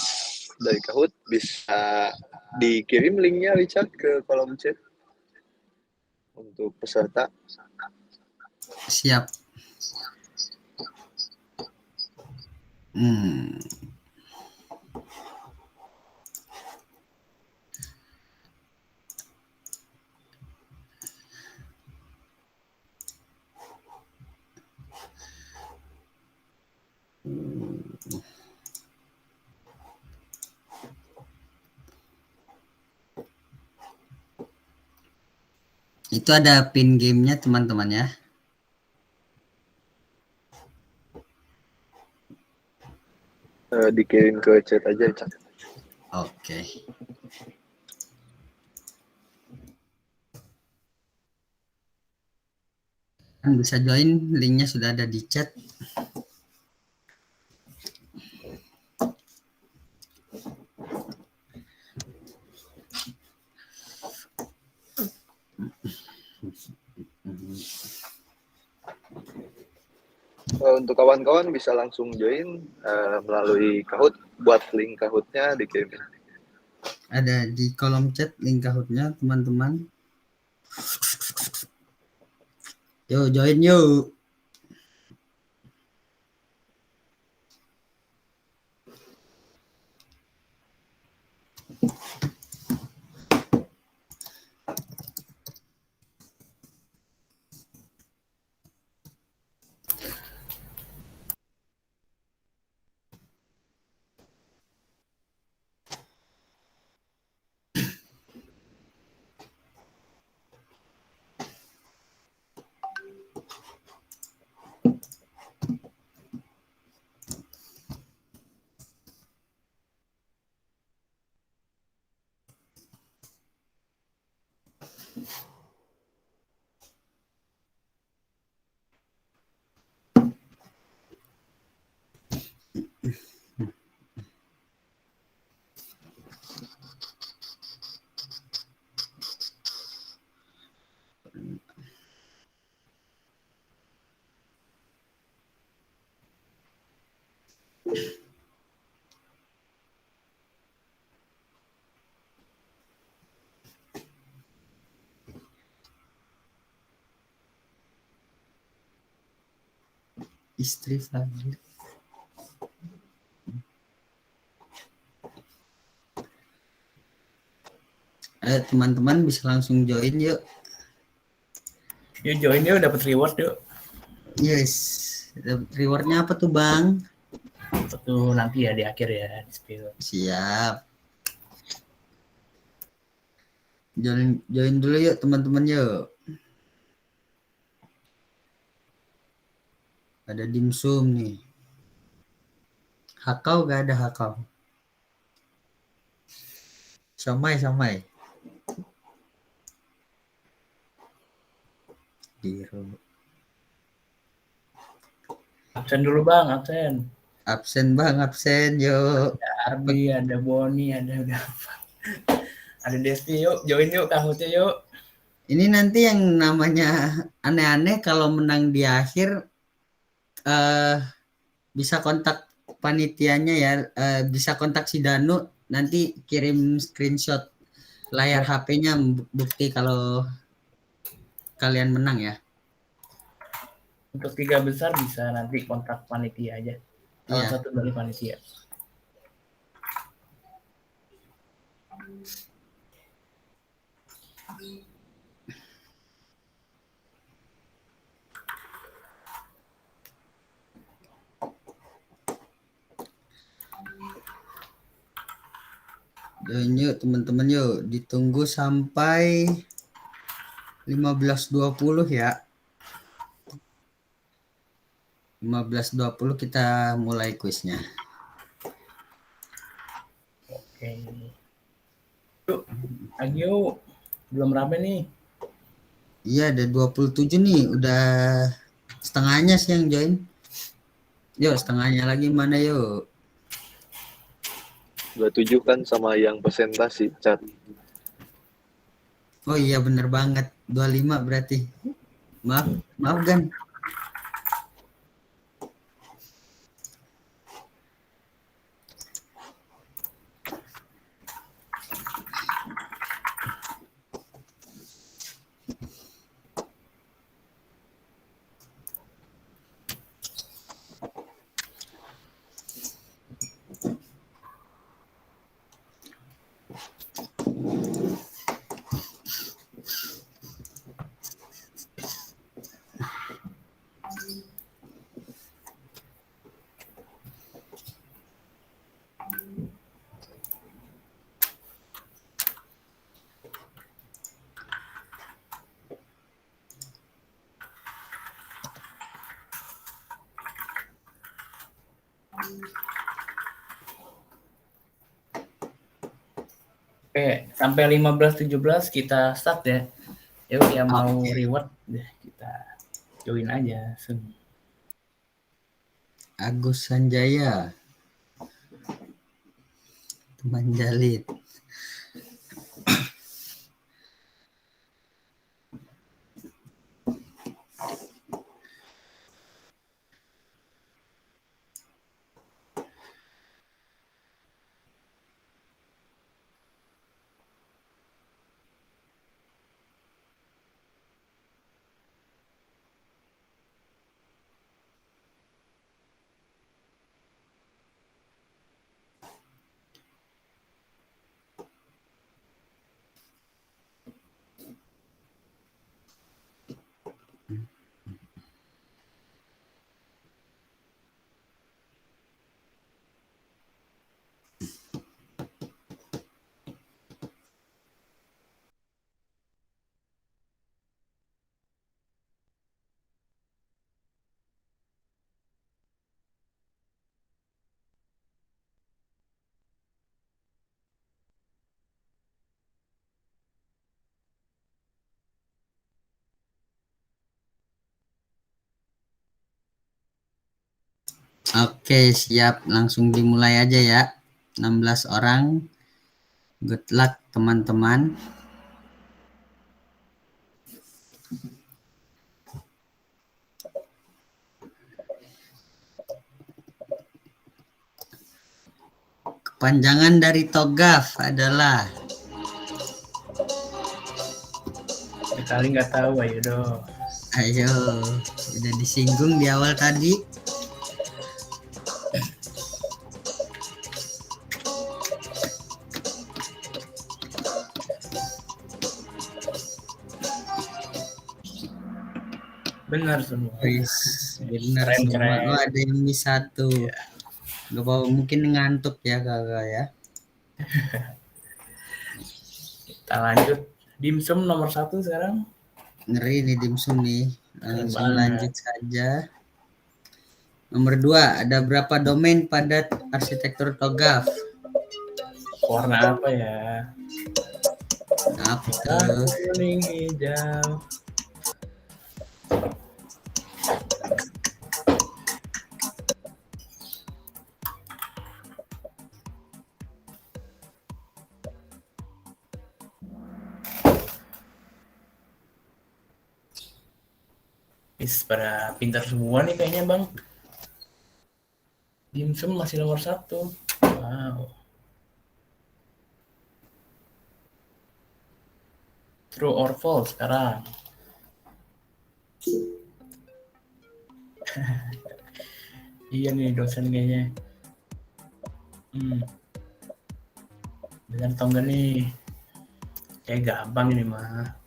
Speaker 5: dari Kahoot. Bisa dikirim linknya Richard ke kolom chat untuk peserta.
Speaker 2: Siap. Itu ada pin gamenya teman-teman ya.
Speaker 5: Dikirim ke chat aja Richard.
Speaker 2: Oke. Bisa join, linknya sudah ada di chat.
Speaker 5: Untuk kawan-kawan bisa langsung join melalui Kahoot. Buat link Kahoot-nya dikirimin.
Speaker 2: Ada di kolom chat link Kahoot-nya teman-teman. Yo join yuk. Istri Fadli. Teman-teman bisa langsung join yuk.
Speaker 7: Yuk join yuk, dapat reward yuk.
Speaker 2: Yes. Rewardnya apa tuh Bang?
Speaker 7: Itu nanti ya di akhir ya.
Speaker 2: Siap. Join dulu yuk teman-teman yuk. Ada dimsum nih. Hakau gak ada hakau. Somai. Biru.
Speaker 7: Absen dulu Bang, absen.
Speaker 2: Absen Bang, absen yuk.
Speaker 7: Ada Arbi, ada Boni, ada ada Desti, yuk join yuk Kahoot-nya yuk.
Speaker 2: Ini nanti yang namanya aneh-aneh kalau menang di akhir bisa kontak panitianya ya, bisa kontak si Danu, nanti kirim screenshot layar HP-nya bukti kalau kalian menang ya.
Speaker 7: Untuk 3 besar bisa nanti kontak panitia aja. Salah satu dari panitia.
Speaker 2: Join yuk teman-teman yuk, ditunggu sampai 15.20 ya. 15.20 kita mulai kuisnya.
Speaker 7: Oke. Yuk, lagi yuk. Belum rame nih.
Speaker 2: Iya, ada 27 nih. Udah setengahnya sih yang join. Yuk, setengahnya lagi mana yuk?
Speaker 5: 27 kan sama yang presentasi chat.
Speaker 2: Oh iya bener banget. 25 berarti. Maaf, maaf Gan.
Speaker 7: Oke, sampai 15-17 kita start ya. Yuk yang mau reward deh kita join aja.
Speaker 2: Agus Sanjaya. Teman Jalid. Oke, siap. Langsung dimulai aja ya. 16 orang. Good luck teman-teman. Kepanjangan dari TOGAF adalah
Speaker 7: Kali nggak tahu, ayo dong.
Speaker 2: ayo, udah disinggung di awal tadi.
Speaker 7: Benar semua.
Speaker 2: Benar
Speaker 7: Keren,
Speaker 2: semua.
Speaker 7: keren.
Speaker 2: Oh, ada yang miss satu. Gak apa mungkin ngantuk ya kakak ya.
Speaker 7: Kita lanjut. Dimsum nomor 1 sekarang.
Speaker 2: Ngeri nih dimsum nih. Langsung
Speaker 7: banget.
Speaker 2: lanjut saja. Nomor 2, ada berapa domain pada arsitektur TOGAF?
Speaker 7: Warna apa ya?
Speaker 2: Apa tuh?
Speaker 7: Kuning, hijau. Pada pintar semua nih kayaknya bang. Dimsum masih nomor 1. Wow. True or false sekarang. Iya nih dosen kayaknya. Benar atau enggak nih? Kayak gampang ini mah.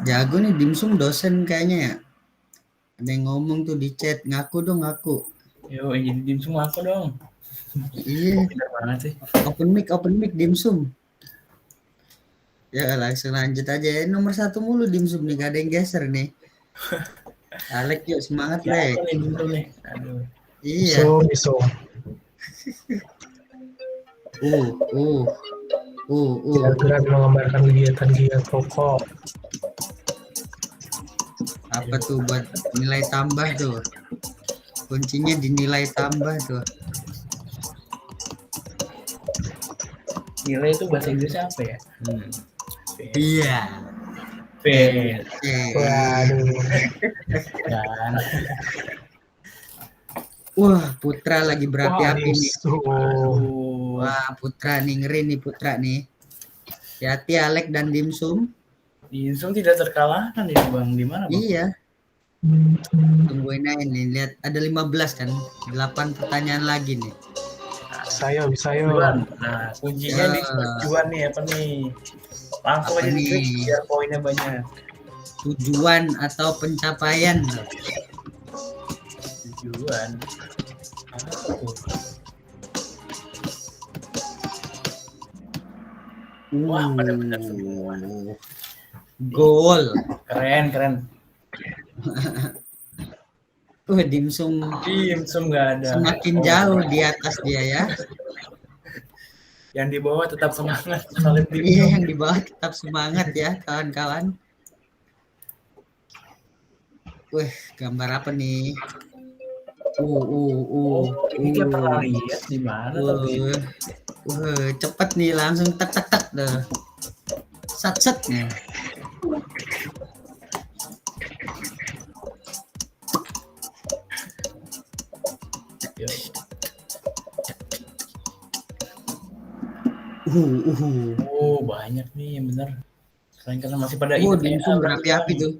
Speaker 2: Jago nih dimsum dosen kayaknya ya. Ada yang ngomong tuh di chat, ngaku dong ngaku.
Speaker 7: Yo, jadi dimsum aku dong.
Speaker 2: Iya,
Speaker 7: Pintar banget sih.
Speaker 2: open mic dimsum. Ya langsung lanjut aja. Nomor 1 mulu dimsum nih, gak ada yang geser nih. Alek yuk semangat
Speaker 7: Ya,
Speaker 2: Lek.
Speaker 7: nih dimsum nih. Aduh.
Speaker 2: Iya.
Speaker 6: Isu. Gerak menggambarkan kegiatan pokok.
Speaker 2: Apa tuh buat nilai tambah tuh? Kuncinya di nilai tambah tuh.
Speaker 7: Nilai itu bahasa Inggrisnya apa ya?
Speaker 2: Iya.
Speaker 7: P.
Speaker 6: Waduh.
Speaker 7: Kan.
Speaker 2: Wah, Putra lagi berapi-api nih.
Speaker 7: Aduh.
Speaker 2: Wah, Putra nih ngeri nih Putra nih. Hati-hati Alek dan Dimsum.
Speaker 7: Dimsum tidak terkalahkan ya Bang. Di mana Bang?
Speaker 2: Iya. Tungguin aja nih, lihat ada 15 kan. 8 pertanyaan lagi nih.
Speaker 6: Bisa yuk.
Speaker 7: Nah, kuncinya di tujuan nih apa nih? Langsung
Speaker 2: Apa
Speaker 7: aja
Speaker 2: nih?
Speaker 7: diklik biar poinnya banyak.
Speaker 2: Tujuan atau pencapaian.
Speaker 7: Tujuan. Apa tuh? Wah, pada benar semua.
Speaker 2: Goal.
Speaker 7: Keren.
Speaker 2: Dimsum
Speaker 7: nggak ada.
Speaker 2: semakin jauh di atas dia ya.
Speaker 7: Yang di bawah tetap semangat. Salib
Speaker 2: Iya, yang di bawah tetap semangat ya kawan-kawan. Wih, gambar apa nih?
Speaker 7: Ini dia pernah lihat di mana tapi.
Speaker 2: Cepet nih langsung tek deh. Sat nih.
Speaker 7: Banyak nih yang benar. Keren karena masih pada ingat
Speaker 2: dimsum berapi-api tuh.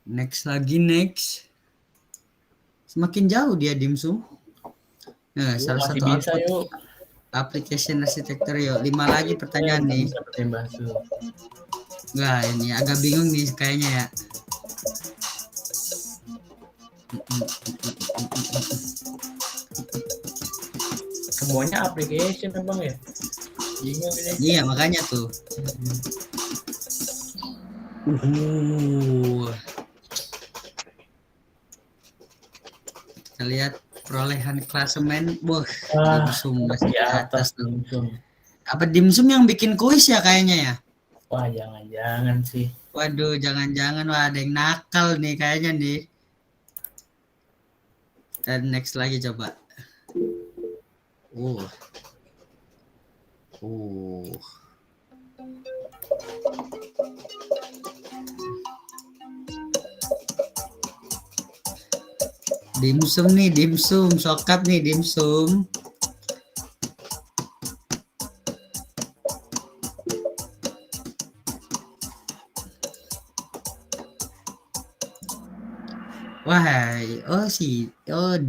Speaker 2: Next. Semakin jauh dia dimsum. Nah, salah satu output application arsitektur yuk. 5 lagi pertanyaan nih. Nah, ini agak bingung nih kayaknya ya.
Speaker 7: Semuanya application Bang ya?
Speaker 2: Iya, makanya tuh. Kita lihat perolehan klasemen. Dimsum masih di atas tuh. Apa dimsum yang bikin kuis ya kayaknya ya?
Speaker 7: Wah, jangan-jangan sih.
Speaker 2: Waduh, jangan-jangan ada yang nakal nih kayaknya nih. Dan next lagi coba. Dimsum nih, sokap nih dimsum.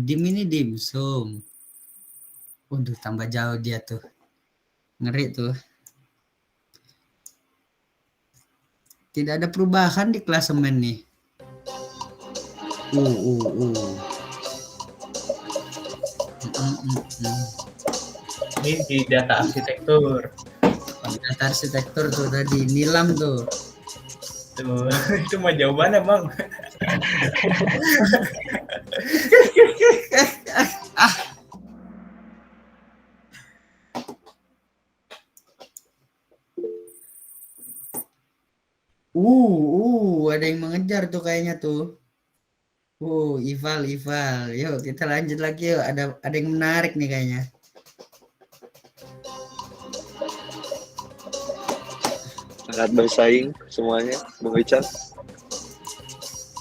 Speaker 2: Dim ini dimsum. Waduh, tambah jauh dia tuh. Ngeri tuh. Tidak ada perubahan di klasemen nih.
Speaker 7: Ini di data arsitektur.
Speaker 2: Data arsitektur tuh tadi nilam tuh.
Speaker 7: Tuh, itu mah jawabannya Bang.
Speaker 2: Ada yang mengejar tuh kayaknya tuh. Ival. Yuk kita lanjut lagi yuk. Ada yang menarik nih kayaknya.
Speaker 5: Sangat bersaing semuanya, Bung Richard.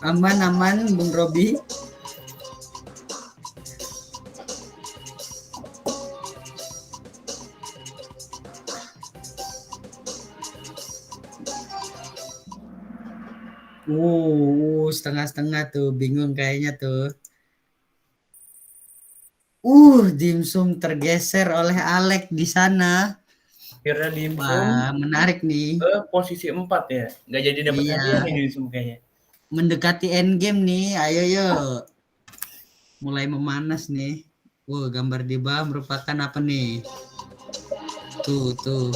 Speaker 2: Aman, Bung Robi. Setengah-setengah tuh, bingung kayaknya tuh. Dimsum tergeser oleh Alek di sana.
Speaker 7: Akhirnya dimsum
Speaker 2: Wah, menarik nih.
Speaker 7: ke posisi 4 ya. Nggak jadi dapat
Speaker 2: Iya.
Speaker 7: hadiah nih dimsum kayaknya.
Speaker 2: Mendekati endgame nih. Ayo yuk. Mulai memanas nih. Gambar di bawah merupakan apa nih? Tuh.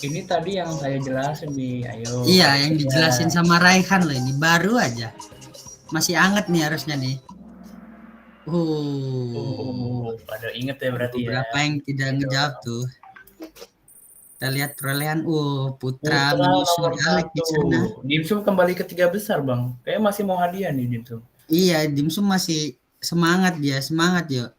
Speaker 7: Ini tadi yang saya jelasin nih, ayo.
Speaker 2: Iya, yang dijelasin sama Raihan loh ini. Baru aja. Masih anget nih harusnya nih.
Speaker 7: Pada inget ya berarti ya.
Speaker 2: Beberapa yang tidak ngejawab tuh. Kita lihat perolehan. Putra menyusul
Speaker 7: nomor
Speaker 2: Alek di
Speaker 7: 1.
Speaker 2: sana.
Speaker 7: Dimsum kembali ke 3 besar, Bang. Kayaknya masih mau hadiah nih Dimsum.
Speaker 2: Iya, Dimsum masih semangat dia. Semangat yuk.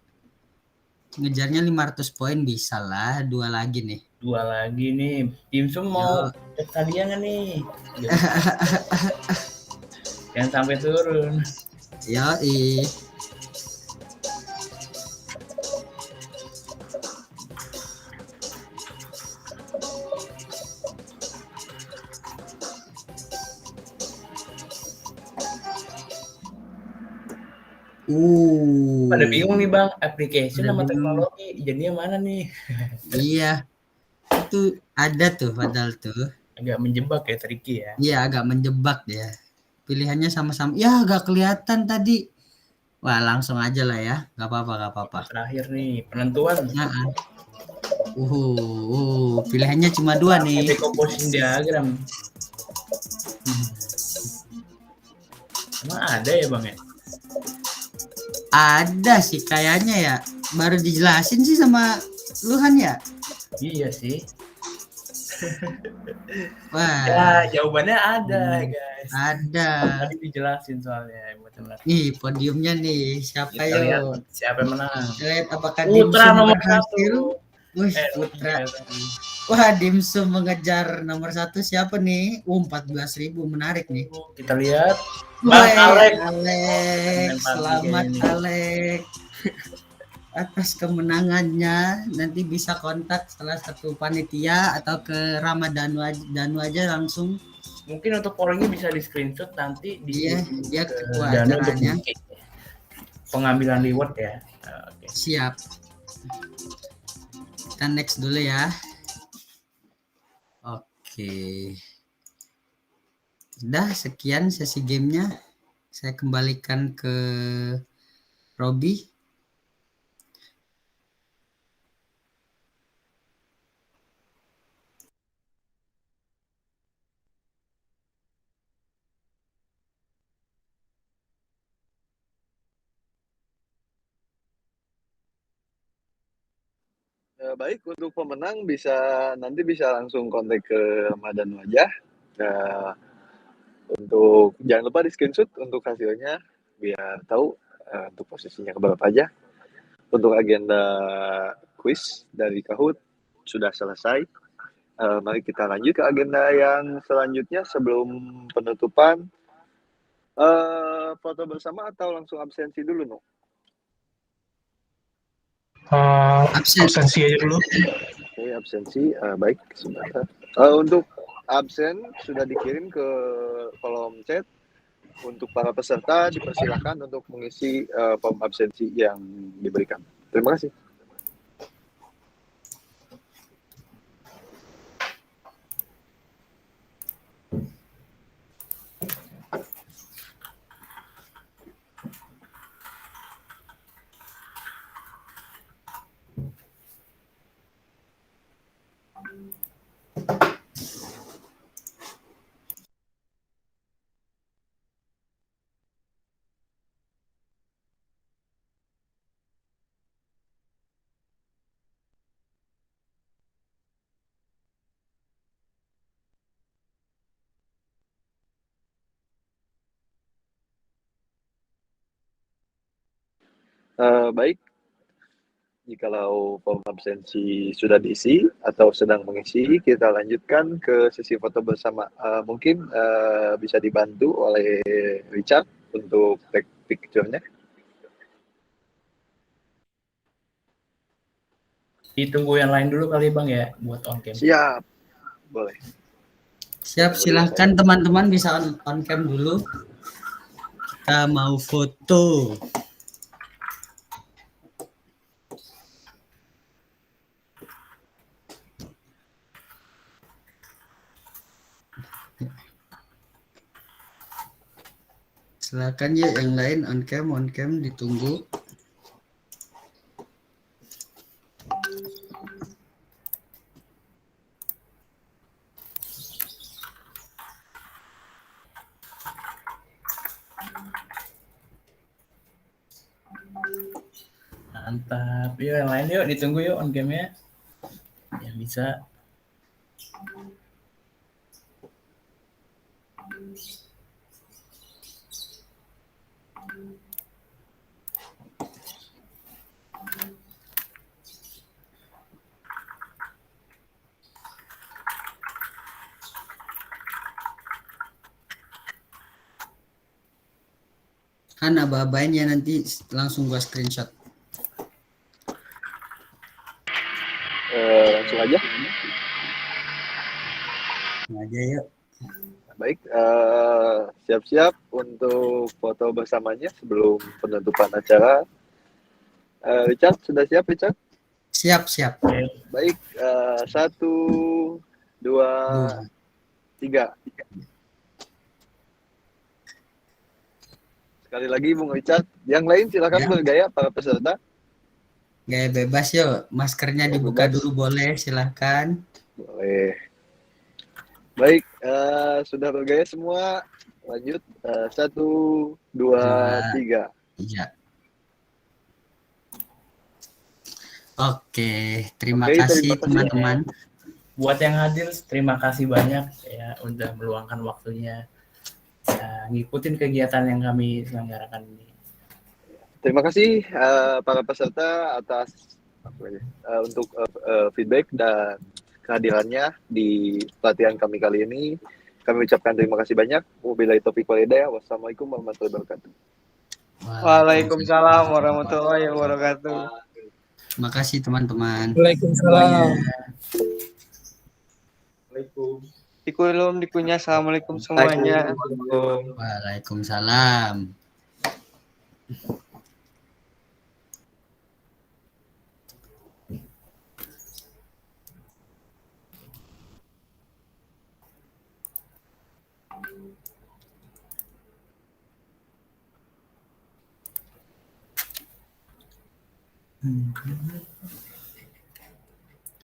Speaker 2: Ngejarnya 500 poin bisa lah. 2 lagi nih.
Speaker 7: 2 lagi nih. Dimsum mau hadiah nggak nih? Jangan sampai turun.
Speaker 2: Yoi.
Speaker 7: Pada bingung nih Bang, application sama teknologi jadinya mana nih?
Speaker 2: Iya. Itu ada tuh padahal tuh.
Speaker 7: Agak menjebak ya, tricky ya.
Speaker 2: Iya, agak menjebak dia. Pilihannya sama-sama. Ya, agak kelihatan tadi. Wah, langsung aja lah ya. Gak apa-apa.
Speaker 7: Terakhir nih, penentuan.
Speaker 2: Pilihannya cuma 2 nih.
Speaker 7: Decomposition diagram. Emang ada ya Bang ya?
Speaker 2: Ada sih kayaknya ya. Baru dijelasin sih sama Luhan ya.
Speaker 7: Iya sih.
Speaker 2: Wah.
Speaker 7: Ya, jawabannya ada guys.
Speaker 2: Ada.
Speaker 7: Tadi dijelasin soalnya.
Speaker 2: Nih podiumnya nih. Siapa yuk?
Speaker 7: Siapa yang menang?
Speaker 2: Lihat apakah
Speaker 7: Putra
Speaker 2: Dimsum
Speaker 7: nomor
Speaker 2: berhasil?
Speaker 7: 1.
Speaker 2: Putra. Wah, Dimsum mengejar nomor 1 siapa nih? 14.000 menarik nih.
Speaker 7: Kita lihat. Bang Alek.
Speaker 2: Selamat Alek. Atas kemenangannya. Nanti bisa kontak salah satu panitia atau ke Ramadhanu aja langsung.
Speaker 7: Mungkin untuk pollingnya bisa di screenshot nanti di
Speaker 2: dia ketua acaranya.
Speaker 7: Pengambilan reward ya.
Speaker 2: Okay. Siap. Kita next dulu ya. Oke. Udah sekian sesi gamenya. Saya kembalikan ke Robi.
Speaker 5: Baik, untuk pemenang nanti bisa langsung kontak ke Ramadhanu aja. Untuk jangan lupa di screenshot untuk hasilnya biar tahu untuk posisinya keberapa aja. Untuk agenda quiz dari Kahoot sudah selesai. Mari kita lanjut ke agenda yang selanjutnya sebelum penutupan. Foto bersama atau langsung absensi dulu, No?
Speaker 6: Absensi aja dulu.
Speaker 5: Oke, absensi. Baik, sebentar. Untuk absen sudah dikirim ke kolom chat. Untuk para peserta dipersilakan untuk mengisi form absensi yang diberikan. Terima kasih. Baik, jikalau form absensi sudah diisi atau sedang mengisi, kita lanjutkan ke sesi foto bersama. Mungkin bisa dibantu oleh Richard untuk take picture-nya.
Speaker 7: Ditunggu yang lain dulu kali Bang ya, buat on cam.
Speaker 5: Siap, boleh.
Speaker 2: Siap, silahkan teman-teman bisa on cam dulu. Kita mau foto. Silakan ya yang lain on cam ditunggu.
Speaker 7: Mantap. Yuk yang lain yuk ditunggu yuk on cam-nya. Yang bisa.
Speaker 2: Han aba-abain ya nanti langsung gua screenshot.
Speaker 5: Langsung aja.
Speaker 2: Aja yuk.
Speaker 5: Baik, siap-siap untuk foto bersamanya sebelum penutupan acara. Richard, sudah siap Richard?
Speaker 2: Siap.
Speaker 5: Baik, 1, 2, 3. Sekali lagi Bung Richard. Yang lain silakan
Speaker 2: Ya.
Speaker 5: bergaya para peserta.
Speaker 2: Gaya bebas yuk. Maskernya
Speaker 5: Gaya
Speaker 2: dibuka
Speaker 5: bebas.
Speaker 2: dulu boleh, silahkan.
Speaker 5: Boleh. Baik, sudah bergaya semua. Lanjut, 1, 2, 3.
Speaker 2: Iya. Oke, terima
Speaker 5: Oke,
Speaker 2: kasih
Speaker 5: terima kasih.
Speaker 2: teman-teman.
Speaker 7: Buat yang hadir, terima kasih banyak ya udah meluangkan waktunya ngikutin kegiatan yang kami selenggarakan ini.
Speaker 5: Terima kasih para peserta atas untuk feedback dan kehadirannya di pelatihan kami kali ini. Kami ucapkan terima kasih banyak. Wabillahi taufiq wal hidayah. Wassalamualaikum warahmatullahi wabarakatuh.
Speaker 8: Waalaikumsalam warahmatullahi wabarakatuh.
Speaker 2: Terima kasih teman-teman.
Speaker 6: Waalaikumsalam.
Speaker 8: Dikulum dikunyah. Assalamualaikum semuanya.
Speaker 2: Waalaikumsalam.